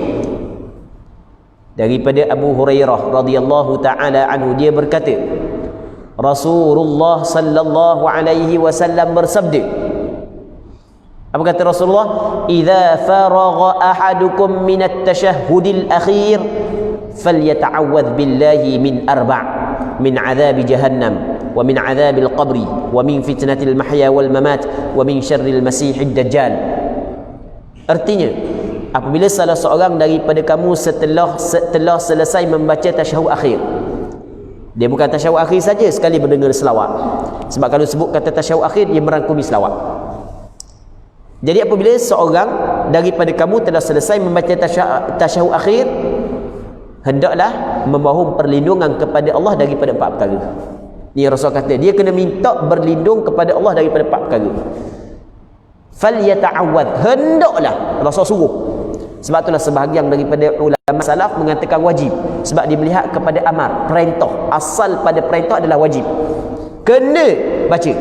daripada Abu Hurairah radhiyallahu taala anhu, dia berkata Rasulullah sallallahu alaihi wasallam bersabda. Apa kata Rasulullah? Idza faragha ahadukum min at-tashahhudil akhir falyata'awwadh billahi min arba', min 'adzabi jahannam wa min 'adzabil qabri wa min fitnatil mahya wal mamat wa min syarril masiihid dajjal. Artinya, apabila salah seorang daripada kamu setelah selesai membaca tasyahud akhir, dia bukan tasyahud akhir saja sekali berdengar selawat, sebab kalau sebut kata tasyahud akhir dia merangkumi selawat. Jadi apabila seorang daripada kamu telah selesai membaca tasyahud akhir, hendaklah memohon perlindungan kepada Allah daripada 4 perkara. Ni Rasul kata dia kena minta berlindung kepada Allah daripada 4 perkara. Falyata'awwadh, hendaklah Rasul suruh. Sebab itulah sebahagian daripada ulama salaf mengatakan wajib, sebab dia melihat kepada amar, perintah. Asal pada perintah adalah wajib, kena baca.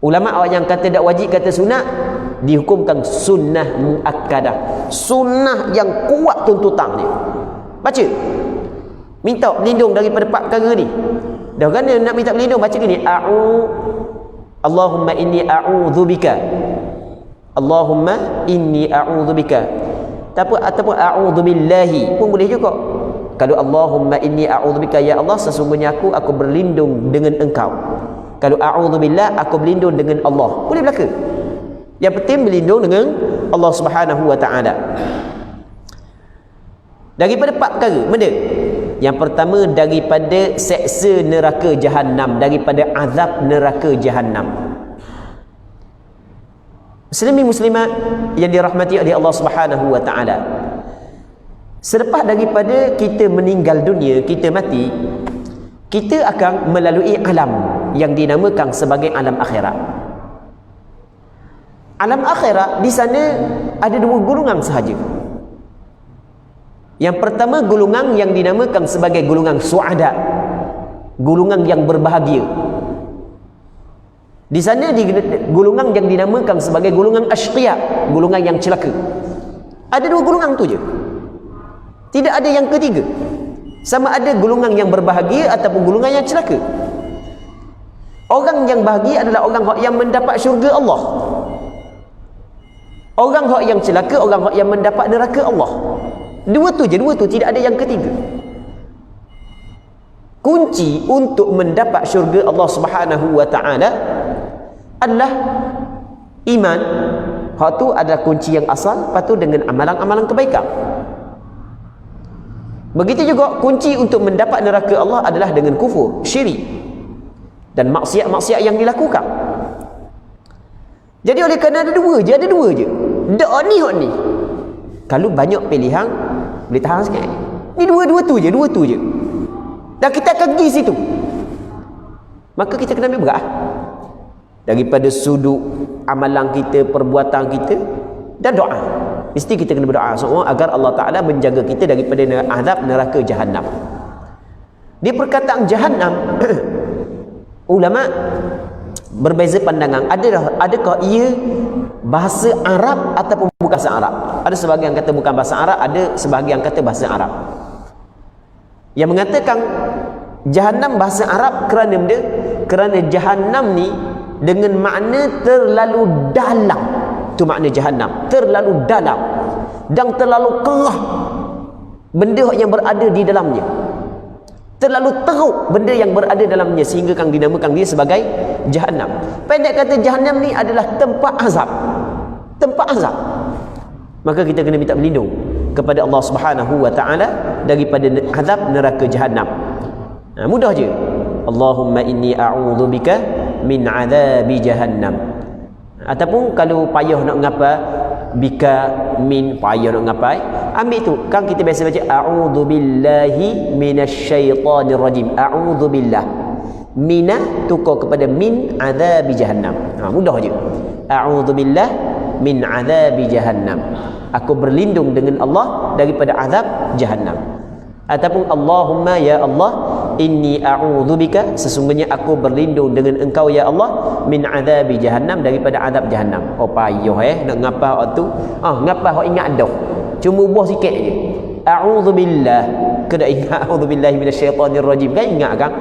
Ulama yang kata tak wajib, kata sunat, dihukumkan sunnah muakkadah, sunnah yang kuat tuntutan dia. Baca, minta berlindung daripada 4 perkara ni. Dah kan nak minta berlindung, baca gini, Allahumma inni a'udzubika, Allahumma inni a'udzubika, ataupun a'udzubillahi pun boleh juga. Kalau Allahumma inni a'udzubika, ya Allah sesungguhnya aku berlindung dengan engkau. Kalau a'udzubillah, aku berlindung dengan Allah, boleh belaka. Yang penting berlindung dengan Allah Subhanahu wa taala daripada 4 perkara. Benda yang pertama, daripada seksa neraka Jahannam, daripada azab neraka Jahannam. Muslimin muslimat yang dirahmati oleh Allah Subhanahu wa taala, selepas daripada kita meninggal dunia, kita mati, kita akan melalui alam yang dinamakan sebagai alam akhirat. Alam akhirat di sana ada 2 golongan sahaja. Yang pertama, golongan yang dinamakan sebagai golongan su'ada, golongan yang berbahagia. Di sana golongan yang dinamakan sebagai golongan asyqiya, golongan yang celaka. Ada 2 golongan tu je, tidak ada yang ketiga. Sama ada golongan yang berbahagia ataupun golongan yang celaka. Orang yang bahagia adalah orang yang mendapat syurga Allah. Orang yang celaka, orang yang mendapat neraka Allah. 2 tu je, 2 tu, tidak ada yang ketiga. Kunci untuk mendapat syurga Allah Subhanahu wa taala adalah iman. Hak tu adalah kunci yang asal. Lepas tu dengan amalan-amalan kebaikan. Begitu juga kunci untuk mendapat neraka Allah adalah dengan kufur, syirik dan maksiat-maksiat yang dilakukan. Jadi oleh kerana ada 2 je, ada 2 je. Dak ni hak ni. Kalau banyak pilihan boleh tahan sikit. Ni 2 tu je, 2 tu je. Dan kita akan pergi situ. Maka kita kena ambil berat daripada sudut amalan kita, perbuatan kita dan doa. Mesti kita kena berdoa semua agar Allah Ta'ala menjaga kita daripada azab neraka Jahannam. Di perkataan Jahannam, ulama berbeza pandangan. Adakah ia bahasa Arab ataupun bukan bahasa Arab? Ada sebahagian kata bukan bahasa Arab, ada sebahagian kata bahasa Arab. yang mengatakan Jahannam bahasa Arab kerana Jahannam ni dengan makna terlalu dalam. Tu makna Jahannam, terlalu dalam dan terlalu kerah benda yang berada di dalamnya, terlalu teruk benda yang berada dalamnya, sehingga kang dinamakan dia sebagai Jahannam. Pendek kata, Jahannam ni adalah tempat azab, tempat azab. Maka kita kena minta berlindung kepada Allah Subhanahu wa taala daripada azab neraka Jahannam. Mudah je. Allahumma inni a'udzubika min azabi Jahannam. Ataupun kalau payah nak ngapa, bika min, payah nak ngapai, ambil tu kan kita biasa baca a'udzubillahi minasyaitonir rajim. A'udzubillah, mina tukar kepada min azabi Jahannam. Mudah je. A'udzubillah min azabi Jahannam. Aku berlindung dengan Allah daripada azab Jahannam. Ataupun Allahumma, ya Allah, inni a'udzubika, sesungguhnya aku berlindung dengan engkau ya Allah, min azabi Jahannam, daripada azab Jahannam. Oh payah nak ngapa hak tu. Ngapa hak ingat dah. Cuma ubah sikit je. A'udzubillah, kena ingat a'udzubillahi minasyaitonir rajim. Kan ingat kan?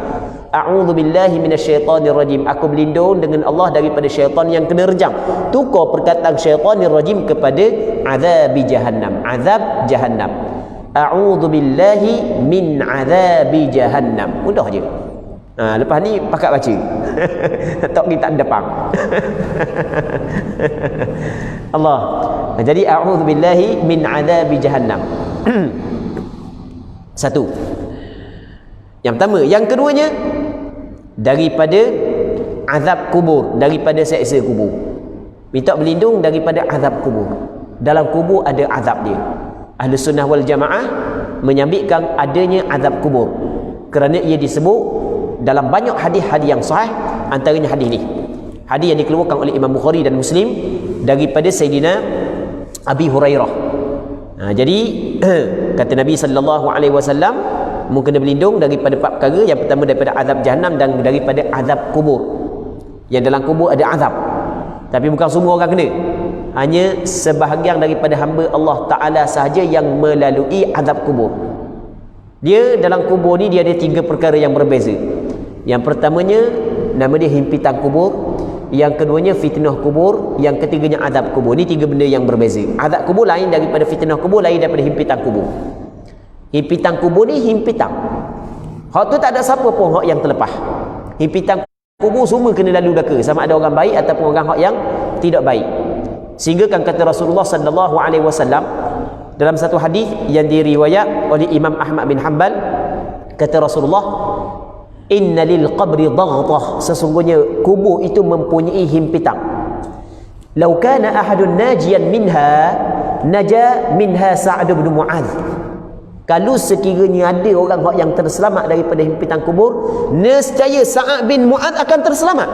A'udzubillahi minasyaitonir rajim. Aku berlindung dengan Allah daripada syaitan yang kena rejam. Tukar perkataan syaitanir rajim kepada azabi Jahannam, azab Jahannam. A'udzubillahi min azabi Jahannam. Mudah je. Lepas ni pakat baca. Tak kita depan. Allah. Jadi a'udzubillahi min azabi Jahannam. Satu. Yang pertama. Yang keduanya, daripada azab kubur, daripada seksa kubur. Minta berlindung daripada azab kubur. Dalam kubur ada azab dia. Ahli Sunnah wal Jamaah menyambitkan adanya azab kubur kerana ia disebut dalam banyak hadis-hadis yang sahih. Antaranya hadis ni, hadis yang dikeluarkan oleh Imam Bukhari dan Muslim daripada Sayyidina Abi Hurairah. Jadi kata Nabi sallallahu alaihi wasallam, mungkin berlindung daripada empat perkara. Yang pertama daripada azab Jahannam dan daripada azab kubur. Yang dalam kubur ada azab, tapi bukan semua orang kena. Hanya sebahagian daripada hamba Allah Ta'ala sahaja yang melalui azab kubur. Dia dalam kubur ni dia ada tiga perkara yang berbeza. Yang pertamanya nama dia himpitan kubur, yang keduanya fitnah kubur, yang ketiganya azab kubur. Ni tiga benda yang berbeza. Azab kubur lain daripada fitnah kubur, lain daripada himpitan kubur. Himpitan kubur ni himpitan, hak tu tak ada siapa pun hak yang terlepas. Himpitan kubur semua kena lalu daka, sama ada orang baik ataupun orang hak yang tidak baik. Sehingga kan kata Rasulullah sallallahu alaihi wasallam dalam satu hadis yang diriwayat oleh Imam Ahmad bin Hanbal, kata Rasulullah, inna lil qabri daghtah, sesungguhnya kubur itu mempunyai himpitan. Lau kana ahadun najiyan minha naja minha Sa'd bin Mu'adz. Kalau sekiranya ada orang yang terselamat daripada himpitan kubur, nescaya Sa'd bin Mu'adz akan terselamat.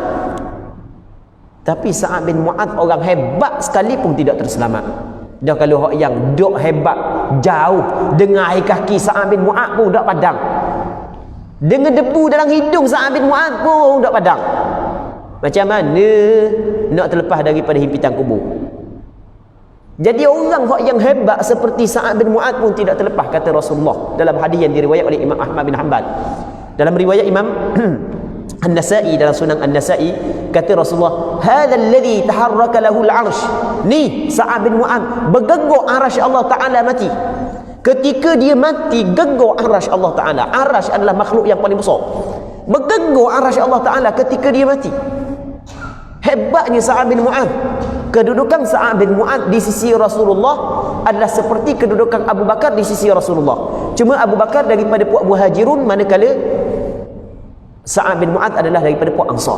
Tapi Sa'd bin Mu'adz orang hebat sekalipun tidak terselamat. Dah kalau hak yang dok hebat jauh, dengan air kaki Sa'd bin Mu'adz pun dak padang. Dengan debu dalam hidung Sa'd bin Mu'adz pun dak padang. Macam mana nak terlepas daripada himpitan kubur? Jadi orang yang hebat seperti Sa'd bin Mu'adz pun tidak terlepas, kata Rasulullah dalam hadis yang diriwayat oleh Imam Ahmad bin Hanbal. Dalam riwayat Imam An-Nasa'i, dalam Sunan An-Nasa'i, kata Rasulullah, hadzal ladzi taharraka lahu al-'arsy. Ni Sa'd bin Mu'adz bergegar arasy Allah Taala mati. Ketika dia mati, gegar arasy Allah Taala. Arasy adalah makhluk yang paling besar. Bergegar arasy Allah Taala ketika dia mati. Hebatnya Sa'd bin Mu'adz. Kedudukan Sa'd bin Mu'adz di sisi Rasulullah adalah seperti kedudukan Abu Bakar di sisi Rasulullah. Cuma Abu Bakar daripada puak Muhajirun, manakala Sa'd bin Mu'adz adalah daripada puak Ansar.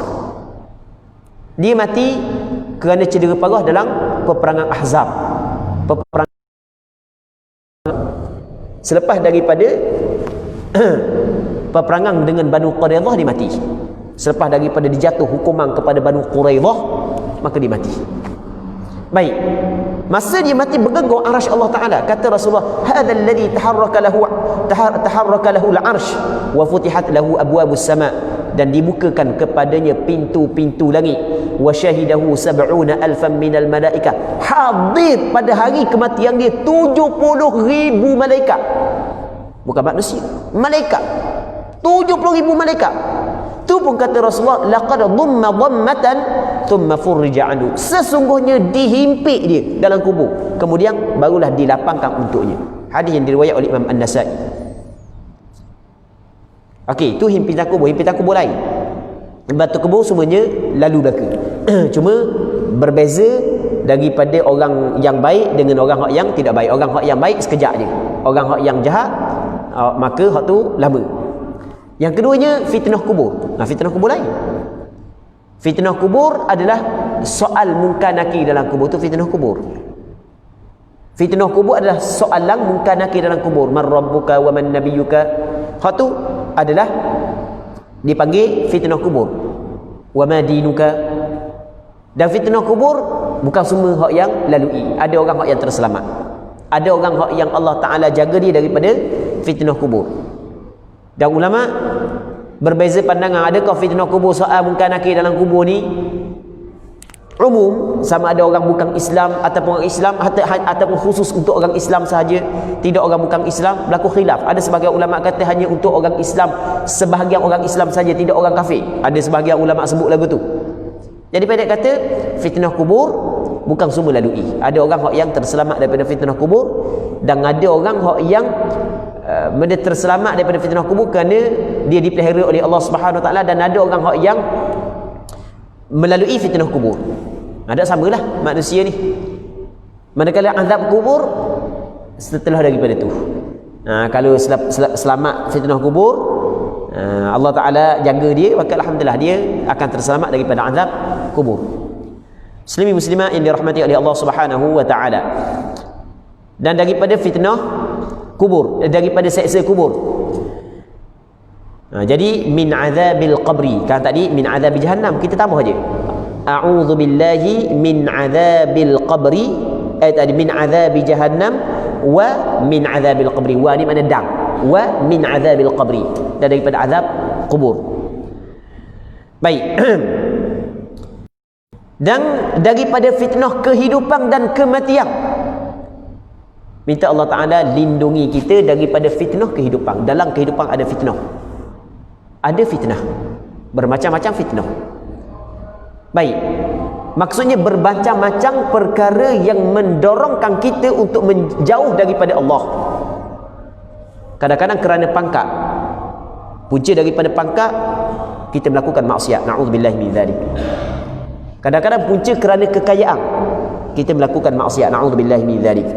Dia mati kerana cedera parah dalam peperangan Ahzab. Selepas daripada peperangan dengan Banu Quraidah, dia mati. Selepas daripada dijatuh hukuman kepada Banu Quraidah, maka dia mati. Baik, masa dia mati bergegar arasy Allah Taala. Kata Rasulullah, hadzal ladzi taharraka lahu al-'arsy wa futihat lahu abwabus sama', dan dibukakan kepadanya pintu-pintu langit. Wa syahidahu 70,000 minal malaikah. Hadir pada hari kematian dia 70,000 malaikat. Bukan manusia. malaikat 70,000 malaikat. Tu pun kata Rasulullah, laqad dhamma dhammatan thumma furrija anhu, sesungguhnya dihimpit dia dalam kubur, kemudian barulah dilapangkan untuknya. Hadis yang diriwayat oleh Imam An-Nasa'i. Okey, tu himpitan kubur lain. Batu kubur semuanya lalu belaka. Cuma berbeza daripada orang yang baik dengan orang yang tidak baik. Orang yang baik sekejap je, orang yang jahat maka hak tu lama. Yang keduanya fitnah kubur. Fitnah kubur lain. Fitnah kubur adalah soal munkar nakir dalam kubur, tu fitnah kubur. Fitnah kubur adalah soalan munkar nakir dalam kubur. Man rabbuka wa man nabiyyuka. Hak tu adalah dipanggil fitnah kubur. Wa ma dinuka. Dan fitnah kubur bukan semua hak yang lalui. Ada orang hak yang terselamat. Ada orang hak yang Allah Ta'ala jaga dia daripada fitnah kubur. Dan ulama berbeza pandangan, adakah fitnah kubur soal munkar nakir dalam kubur ni umum, sama ada orang bukan Islam ataupun orang Islam, ataupun khusus untuk orang Islam sahaja, tidak orang bukan Islam, berlaku khilaf. Ada sebahagian ulama kata hanya untuk orang Islam, sebahagian orang Islam saja, tidak orang kafir. Ada sebahagian ulama sebut lagu tu. Jadi pendek kata, fitnah kubur bukan semua lalui. Ada orang yang terselamat daripada fitnah kubur, dan ada orang yang benda terselamat daripada fitnah kubur kerana dia dipelihara oleh Allah Subhanahu Wa Taala, dan ada orang yang melalui fitnah kubur. Ada samalah manusia ni. Manakala azab kubur setelah daripada tu. Kalau selamat fitnah kubur, Allah Taala jaga dia, maka alhamdulillah dia akan terselamat daripada azab kubur. Muslimin muslimat yang dirahmati oleh Allah Subhanahu Wa Taala. Dan daripada fitnah kubur, daripada seksa kubur. Jadi min azabil qabri, kan tadi min azabi jahannam, kita tambah aja a'udzu billahi min azabil qabri, tadi min azabi jahannam wa min azabil qabri. Wa ni makna dan, wa min azabil qabri, dan daripada azab kubur. Baik. Dan daripada fitnah kehidupan dan kematian, minta Allah Ta'ala lindungi kita daripada fitnah kehidupan. Dalam kehidupan ada fitnah. Ada fitnah. Bermacam-macam fitnah. Baik. Maksudnya bermacam-macam perkara yang mendorongkan kita untuk menjauh daripada Allah. Kadang-kadang kerana pangkat. Punca daripada pangkat, kita melakukan maksiat. Na'udzubillahi min dzalik. Kadang-kadang punca kerana kekayaan, kita melakukan maksiat. Na'udzubillahi min dzalik.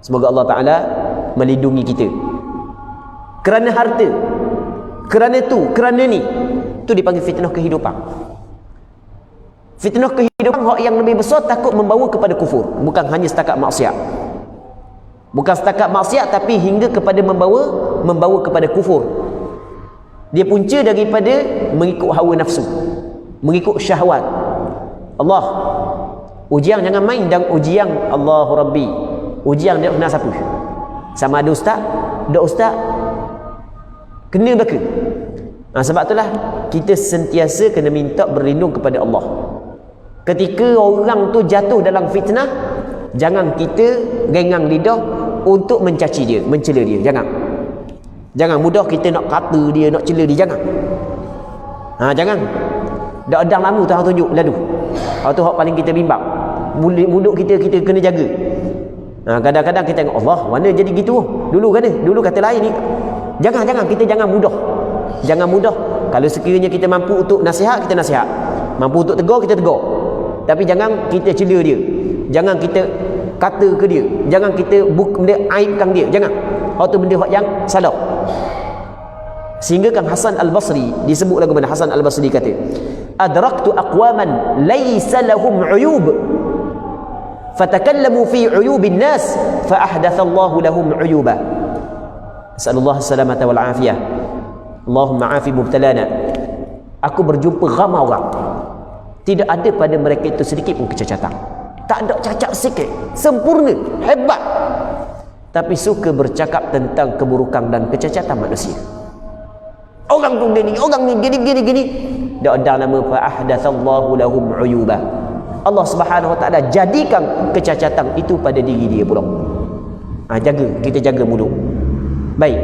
Semoga Allah Ta'ala melindungi kita. Kerana harta, kerana tu, kerana ni, tu dipanggil fitnah kehidupan. Fitnah kehidupan yang lebih besar takut membawa kepada kufur. Bukan hanya setakat maksiat. Bukan setakat maksiat, tapi hingga kepada membawa kepada kufur. Dia punca daripada mengikut hawa nafsu, mengikut syahwat. Allah, ujian jangan main, dan ujian Allahu Rabbi. Ujian dia kena siapa? Sama ada ustaz, kena belaka. Sebab itulah kita sentiasa kena minta berlindung kepada Allah. Ketika orang tu jatuh dalam fitnah, jangan kita gengang lidah untuk mencaci dia, mencela dia. Jangan mudah kita nak kata dia, nak cela dia. Jangan. Dak adang lama tu hang tunjuk lalu. Hak tu hak paling kita bimbang. Mulut kita kena jaga. Kadang-kadang kita tengok, Allah, mana jadi gitu? Dulu kata lain ni. Jangan, kita jangan mudah. Kalau sekiranya kita mampu untuk nasihat, kita nasihat. Mampu untuk tegur, kita tegur. Tapi jangan kita cela dia. Jangan kita kata ke dia. Jangan kita benda aibkan dia. Jangan. Hak tu benda yang salah. Sehingga kan Hasan Al-Basri disebut lagu mana Hasan Al-Basri kata, adraktu aqwaman laysa lahum uyub fatakallamu fi uyubin nas fa ahdathallahu lahum uyuba. Nasallallahu salamata wal afiyah. Allahumma afi mubtalana. Aku berjumpa ramai orang, tidak ada pada mereka itu sedikit pun kecacatan. Tak ada cacat sikit, sempurna, hebat. Tapi suka bercakap tentang keburukan dan kecacatan manusia. Orang tu gini, orang ni gini. Dak ada nama fa ahdatsallahu lahum uyuba. Allah Subhanahu Wa Taala jadikan kecacatan itu pada diri dia pula. Kita jaga mulut. Baik.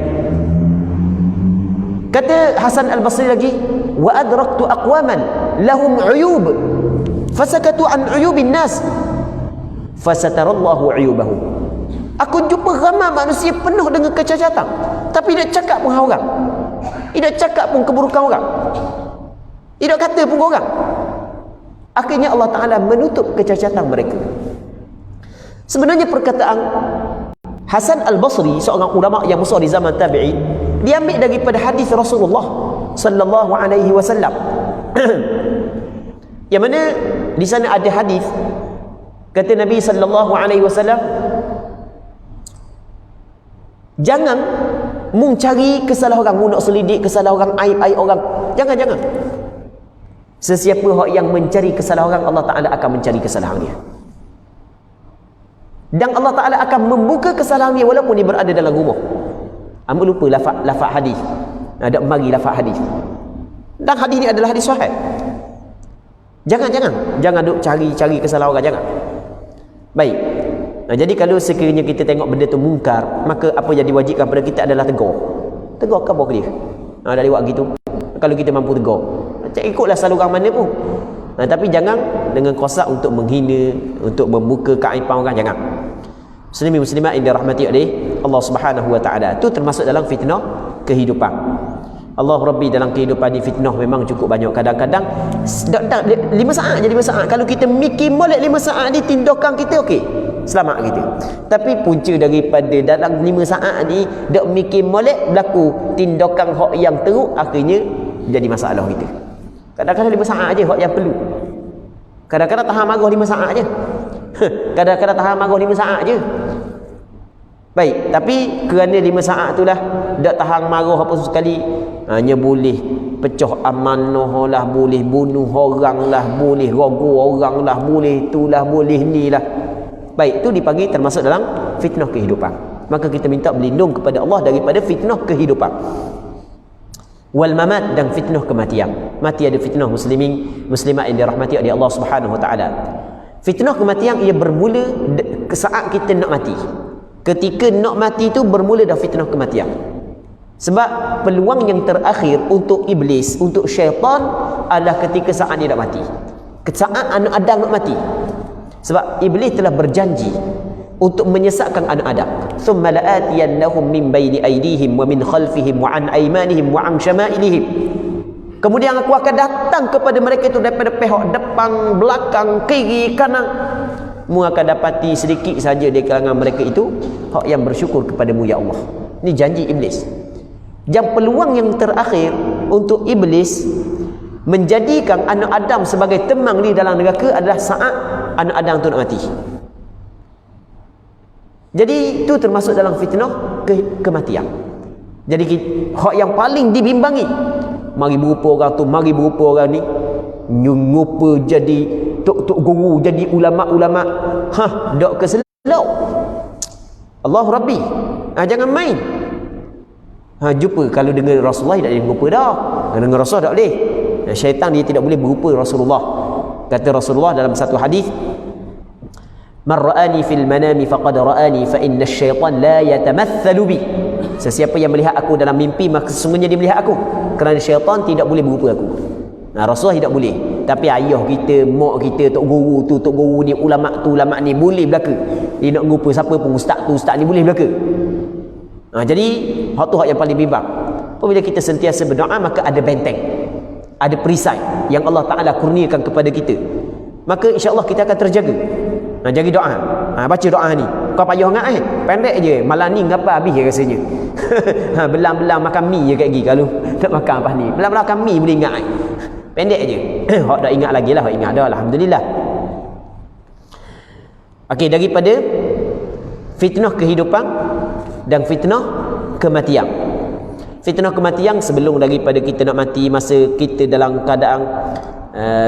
Kata Hasan Al-Basri lagi, wa adraktu aqwaman lahum uyub fasakatu an uyubin nas fasatarallahu uyubahum. Aku jumpa ramai manusia penuh dengan kecacatan, tapi dia cakap pun orang, dia cakap pun keburukan orang, dia kata pun orang. Akhirnya Allah Ta'ala menutup kecacatan mereka. Sebenarnya perkataan Hasan Al-Basri, seorang ulama yang besar di zaman tabi'in, diambil daripada hadis Rasulullah sallallahu alaihi wasallam. Yang mana di sana ada hadis kata Nabi sallallahu alaihi wasallam, jangan mung cari kesalahan orang, mung nak selidik kesalahan orang, aib-aib orang. Jangan. Sesiapa yang mencari kesalahan orang, Allah Ta'ala akan mencari kesalahan dia. Dan Allah Ta'ala akan membuka kesalahan dia walaupun dia berada dalam rumah. Hamba lupa lafaz hadis. Ada mari lafaz hadis. Dan hadis ni adalah hadis sahih. Jangan duk cari kesalahan orang, jangan. Baik. Jadi kalau sekiranya kita tengok benda tu mungkar, maka apa yang diwajibkan pada kita adalah tegur. Tegur khabar ke dia. Dah lewat gitu. Kalau kita mampu tegur, ikutlah saluran mana pun. Tapi jangan dengan kosak untuk menghina, untuk membuka keaiban orang, jangan. Muslimin muslimat yang dirahmati oleh Allah Subhanahu wa taala, itu termasuk dalam fitnah kehidupan. Allah Rabbi, dalam kehidupan ni fitnah memang cukup banyak. Kadang-kadang 5 saat jadi masalah. Kalau kita mikir molek 5 saat ni tindakan kita okey, selamat kita. Tapi punca daripada dalam 5 saat ni dak mikir molek berlaku tindakan hak yang teruk, akhirnya jadi masalah kita. Kadang-kadang 5 saat aje hak yang perlu. Kadang-kadang tahan marah 5 saat aje. Kadang-kadang tahan marah 5 saat aje. Baik, tapi kerana 5 saat itulah dak tahan marah apa sekali, hanya boleh pecah amanah lah, boleh bunuh orang lah, boleh rogoh orang lah, boleh itulah, boleh ni lah. Baik, itu dipanggil termasuk dalam fitnah kehidupan. Maka kita minta berlindung kepada Allah daripada fitnah kehidupan. Wal mamat, dan fitnah kematian. Mati ada fitnah muslimin muslimat yang dirahmati oleh Allah Subhanahu wa taala. Fitnah kematian ia bermula saat kita nak mati. Ketika nak mati itu bermula dah fitnah kematian. Sebab peluang yang terakhir untuk iblis, untuk syaitan adalah ketika saat dia nak mati. Saat anak Adam nak mati. Sebab iblis telah berjanji untuk menyesatkan anak Adam. Thumma la'atiyannahum min baini aydihim wa min khalfihim wa an aymanihim wa an syama'ilihim. Kemudian aku akan datang kepada mereka itu daripada pihak depan, belakang, kiri, kanan. Mu akan dapati sedikit saja di kalangan mereka itu hak yang bersyukur kepadamu ya Allah. Ini janji iblis. Dan peluang yang terakhir untuk iblis menjadikan anak Adam sebagai temang di dalam neraka adalah saat anak Adam itu nak mati. Jadi itu termasuk dalam fitnah kematian. Jadi hak yang paling dibimbangi, mari berupa orang tu, mari berupa orang ni, nyupa jadi tok guru, jadi ulama-ulama, dok keselau. Allah Rabbi, jangan main. Jumpa kalau dengan Rasulullah tak boleh berupa dah. Dengan Rasul tak boleh. Syaitan dia tidak boleh berupa Rasulullah. Kata Rasulullah dalam satu hadis, man ra'ani fil manami faqad ra'ani fa inna asy-syaitan la yatamathalu bi. Sesiapa yang melihat aku dalam mimpi, maka sesungguhnya dia melihat aku. Kerana syaitan tidak boleh berupa aku. Rasulullah tidak boleh. Tapi ayah kita, mak kita, tok guru tu, tok guru ni, ulama tu, ulama ni boleh belaka. Dia nak berupa siapa pun, ustaz tu, ustaz ni boleh belaka. Jadi hak tu hak yang paling bimbang. Apabila kita sentiasa berdoa, maka ada benteng, ada perisai yang Allah Ta'ala kurniakan kepada kita. Maka insya-Allah kita akan terjaga. Jadi doa. Baca doa ni. Kau payah ingat pendek je. Malam ni ngapa habis je rasanya. Belang-belang makan mi je kat gigi kalau nak makan apa ni. Belang-belang makan mi boleh ingat pendek je. Hak dah ingat lagi lah, hak ingat dah, alhamdulillah. Okey, daripada fitnah kehidupan dan fitnah kematian. Fitnah kematian sebelum daripada kita nak mati, masa kita dalam keadaan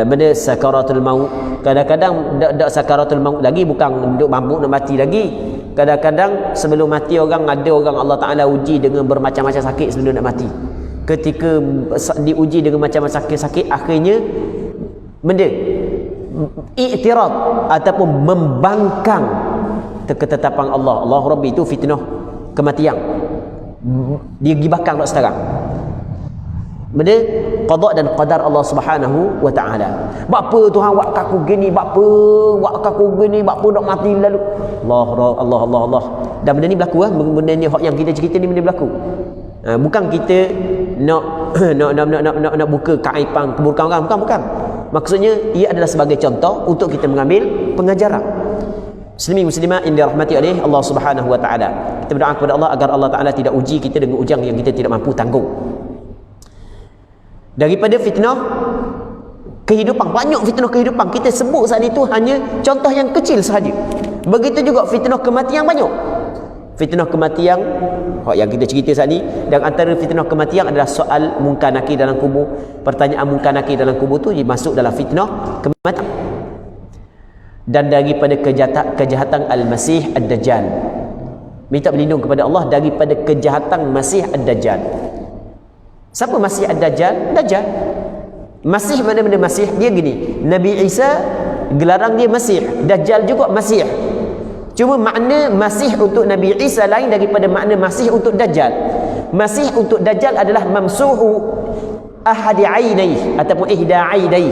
benda sakaratul maut. Kadang-kadang dak sakaratul maut lagi, bukan duk mabuk nak mati lagi. Kadang-kadang sebelum mati orang, ada orang Allah Ta'ala uji dengan bermacam-macam sakit sebelum nak mati. Ketika diuji dengan macam-macam sakit-sakit, akhirnya benda i'tirad ataupun membangkang ketetapan Allah. Allah Rabbi, itu fitnah kematian. Dia gibahkan tak sekarang. benda qada dan qadar Allah Subhanahu wa taala. Bapa Tuhan buat aku gini, bapa buat aku gini, bapa nak mati lalu. Allah. Dan benda ni berlaku benda ni hak yang kita cerita ni benda berlaku. Bukan kita nak buka keaiban keburukan orang, bukan. Maksudnya ia adalah sebagai contoh untuk kita mengambil pengajaran. Muslimin muslimat yang dirahmati oleh Allah Subhanahu wa taala. Kita berdoa kepada Allah agar Allah taala tidak uji kita dengan ujian yang kita tidak mampu tanggung. Daripada fitnah kehidupan, banyak fitnah kehidupan kita sebut saat itu hanya contoh yang kecil sahaja. Begitu juga fitnah kematian banyak. Fitnah kematian yang kita cerita saat ni, dan antara fitnah kematian adalah soal munkar nakir dalam kubur. Pertanyaan munkar nakir dalam kubur tu masuk dalam fitnah kematian. Dan daripada kejahatan Al-Masih Ad-Dajjal, minta berlindung kepada Allah daripada kejahatan Masih Ad-Dajjal. Siapa Masih Ad-Dajjal? Dajjal. Masih mana benda Masih? Dia gini, Nabi Isa gelaran dia Masih, Dajjal juga Masih. Cuma makna Masih untuk Nabi Isa lain daripada makna Masih untuk Dajjal. Masih untuk Dajjal adalah mamsuhu ahadi ainaih ataupun ihda ainaih.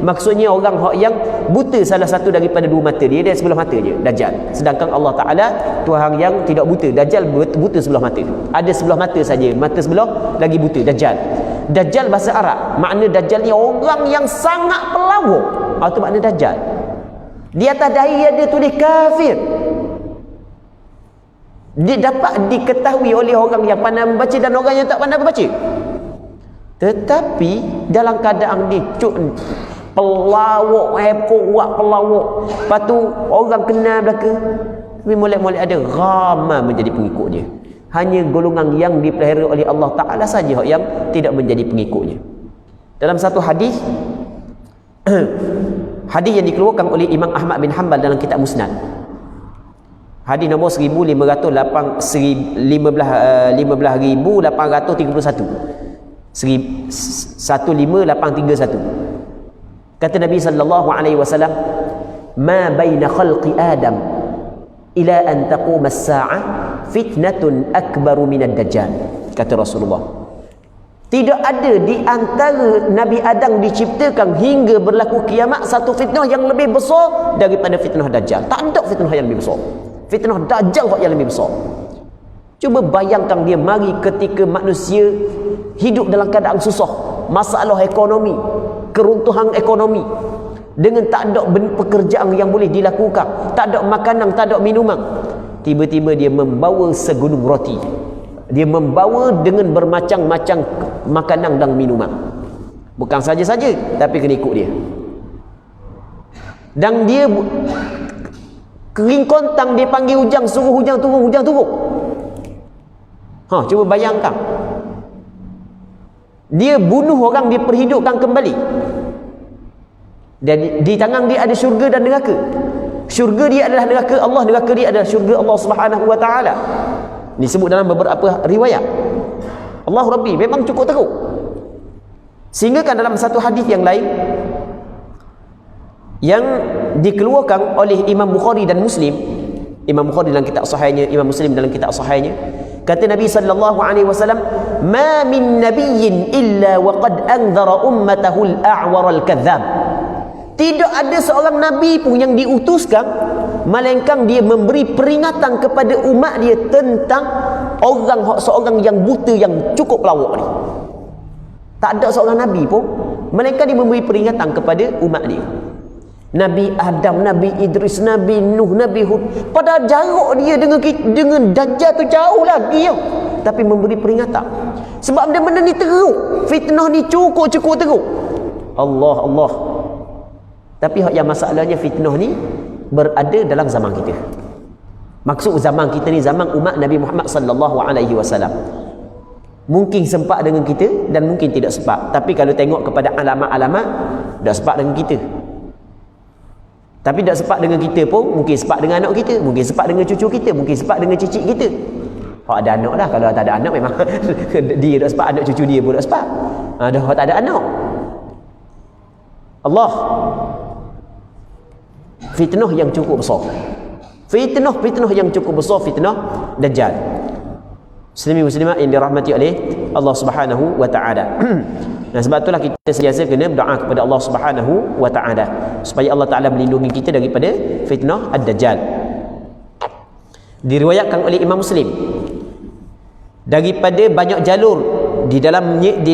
Maksudnya orang yang buta salah satu daripada dua mata dia sebelah mata je, Dajjal. Sedangkan Allah Taala Tuhan yang tidak buta. Dajjal buta sebelah mata. Ada sebelah mata saja, mata sebelah lagi buta. Dajjal. Dajjal bahasa Arab, makna Dajjal ni orang yang sangat pelawak. Itu makna Dajjal. Di atas dahi ada tulis kafir. Dia dapat diketahui oleh orang yang pandai membaca dan orang yang tak pandai membaca. Tetapi dalam keadaan dia pelawak, buat pelawak. Lepas tu orang kenal belaka, tapi molek-molek ada ramai menjadi pengikut dia. Hanya golongan yang dipelihara oleh Allah Ta'ala saja yang tidak menjadi pengikutnya. Dalam satu hadis hadis yang dikeluarkan oleh Imam Ahmad bin Hanbal dalam kitab Musnad, hadis nombor 1531, 15831. Kata Nabi sallallahu alaihi wasallam, "Ma baina khalqi Adam ila an taquma as-sa'ah fitnatun akbaru min ad-dajjal." Kata Rasulullah, tidak ada di antara Nabi Adam diciptakan hingga berlaku kiamat satu fitnah yang lebih besar daripada fitnah Dajjal. Tak ada fitnah yang lebih besar. Fitnah Dajjal yang lebih besar. Cuba bayangkan dia mari ketika manusia hidup dalam keadaan susah, masalah ekonomi, keruntuhan ekonomi, dengan tak ada pekerjaan yang boleh dilakukan, tak ada makanan, tak ada minuman. Tiba-tiba dia membawa segunung roti. Dia membawa dengan bermacam-macam makanan dan minuman. Bukan saja-saja, tapi kena ikut dia. Dan dia kering kontang, dia panggil hujan, suruh hujan turun, hujan turun. Cuba bayangkan. Dia bunuh orang, dia perhidupkan kembali. Dan di tangan dia ada syurga dan neraka. Syurga dia adalah neraka Allah, neraka dia adalah syurga Allah Subhanahu wa taala. Disebut dalam beberapa riwayat. Allah Rabbi memang cukup teruk. Sehingga kan dalam satu hadis yang lain yang dikeluarkan oleh Imam Bukhari dan Muslim, Imam Bukhari dalam kitab sahihnya, Imam Muslim dalam kitab sahihnya, kata Nabi sallallahu alaihi wasallam, "Ma min nabiyyin illa wa qad anzara ummatahu al-a'war al-kadzdzab." Tidak ada seorang nabi pun yang diutuskan melainkan dia memberi peringatan kepada umat dia tentang seorang yang buta yang cukup pelawak ni. Tak ada seorang nabi pun melainkan dia memberi peringatan kepada umat dia. Nabi Adam, Nabi Idris, Nabi Nuh, Nabi Hud, pada jarak dia dengan Dajjal tu jauh lagi ya. Tapi memberi peringatan. Sebab benda-benda ni teruk, fitnah ni cukup teruk. Allah. Tapi yang masalahnya fitnah ni berada dalam zaman kita. Maksud zaman kita ni zaman umat Nabi Muhammad sallallahu alaihi wasallam. Mungkin sempat dengan kita dan mungkin tidak sempat. Tapi kalau tengok kepada alamat-alamat, dah sempat dengan kita. Tapi tak sempat dengan kita pun, mungkin sempat dengan anak kita, mungkin sempat dengan cucu kita, mungkin sempat dengan cicit kita. Ada anak dah, kalau tak ada anak memang dia tak sempat, anak cucu dia pun tak sempat. Dah tak ada anak. Allah. Fitnah yang cukup besar. Fitnah yang cukup besar, fitnah Dajjal. Muslimin muslimat yang dirahmati oleh Allah Subhanahu wa taala. Nah, sebab itulah kita sentiasa kena berdoa kepada Allah Subhanahu wa taala supaya Allah Taala melindungi kita daripada fitnah ad-dajjal. Diriwayatkan oleh Imam Muslim daripada banyak jalur di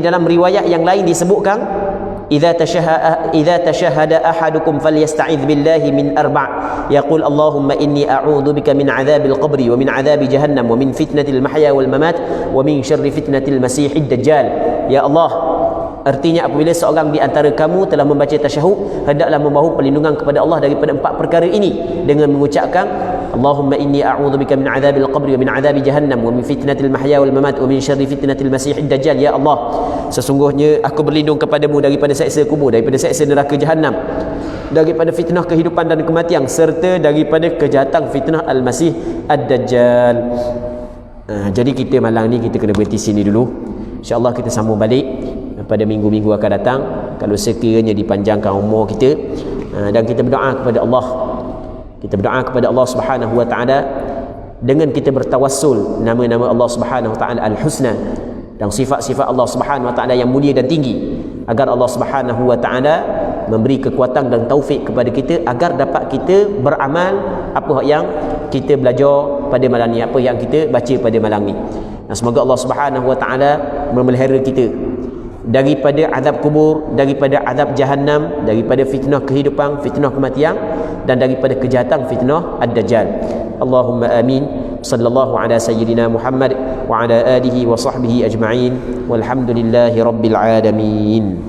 dalam riwayat yang lain disebutkan idza tashahhada ahadukum falyasta'idz billahi min arba' yaqul Allahumma inni a'udzu bika min 'adzabil qabri wa min 'adzabi jahannam wa min fitnatil mahya wal mamat wa min syarri fitnatil masiihid dajjal. Ya Allah, artinya apabila seorang di antara kamu telah membaca tasyahud, hendaklah memohon perlindungan kepada Allah daripada 4 perkara ini dengan mengucapkan Allahumma inni a'udzu bika min 'adzabil qabri wa min 'adzabi jahannam wa min fitnatil mahya wal mamat wa min syarri fitnatil masiihid dajjal. Ya Allah, sesungguhnya aku berlindung kepadamu daripada siksa kubur, daripada siksa neraka jahanam, daripada fitnah kehidupan dan kematian, serta daripada kejahatan fitnah al-masih ad-dajjal. Jadi kita malam ni kita kena berhenti sini dulu. InsyaAllah kita sambung balik pada minggu-minggu akan datang kalau sekiranya dipanjangkan umur kita, dan kita berdoa kepada Allah. Kita berdoa kepada Allah Subhanahu wa taala dengan kita bertawassul nama-nama Allah Subhanahu wa taala al-husna dan sifat-sifat Allah Subhanahu wa taala yang mulia dan tinggi, agar Allah Subhanahu wa taala memberi kekuatan dan taufik kepada kita agar dapat kita beramal apa yang kita belajar pada malam ni, apa yang kita baca pada malam ni. Dan semoga Allah Subhanahu wa taala memelihara kita daripada azab kubur, daripada azab jahannam, daripada fitnah kehidupan, fitnah kematian, dan daripada kejahatan fitnah ad-dajjal. Allahumma amin. Sallallahu ala sayyidina Muhammad wa ala alihi wa sahbihi ajma'in. Walhamdulillahi rabbil alamin.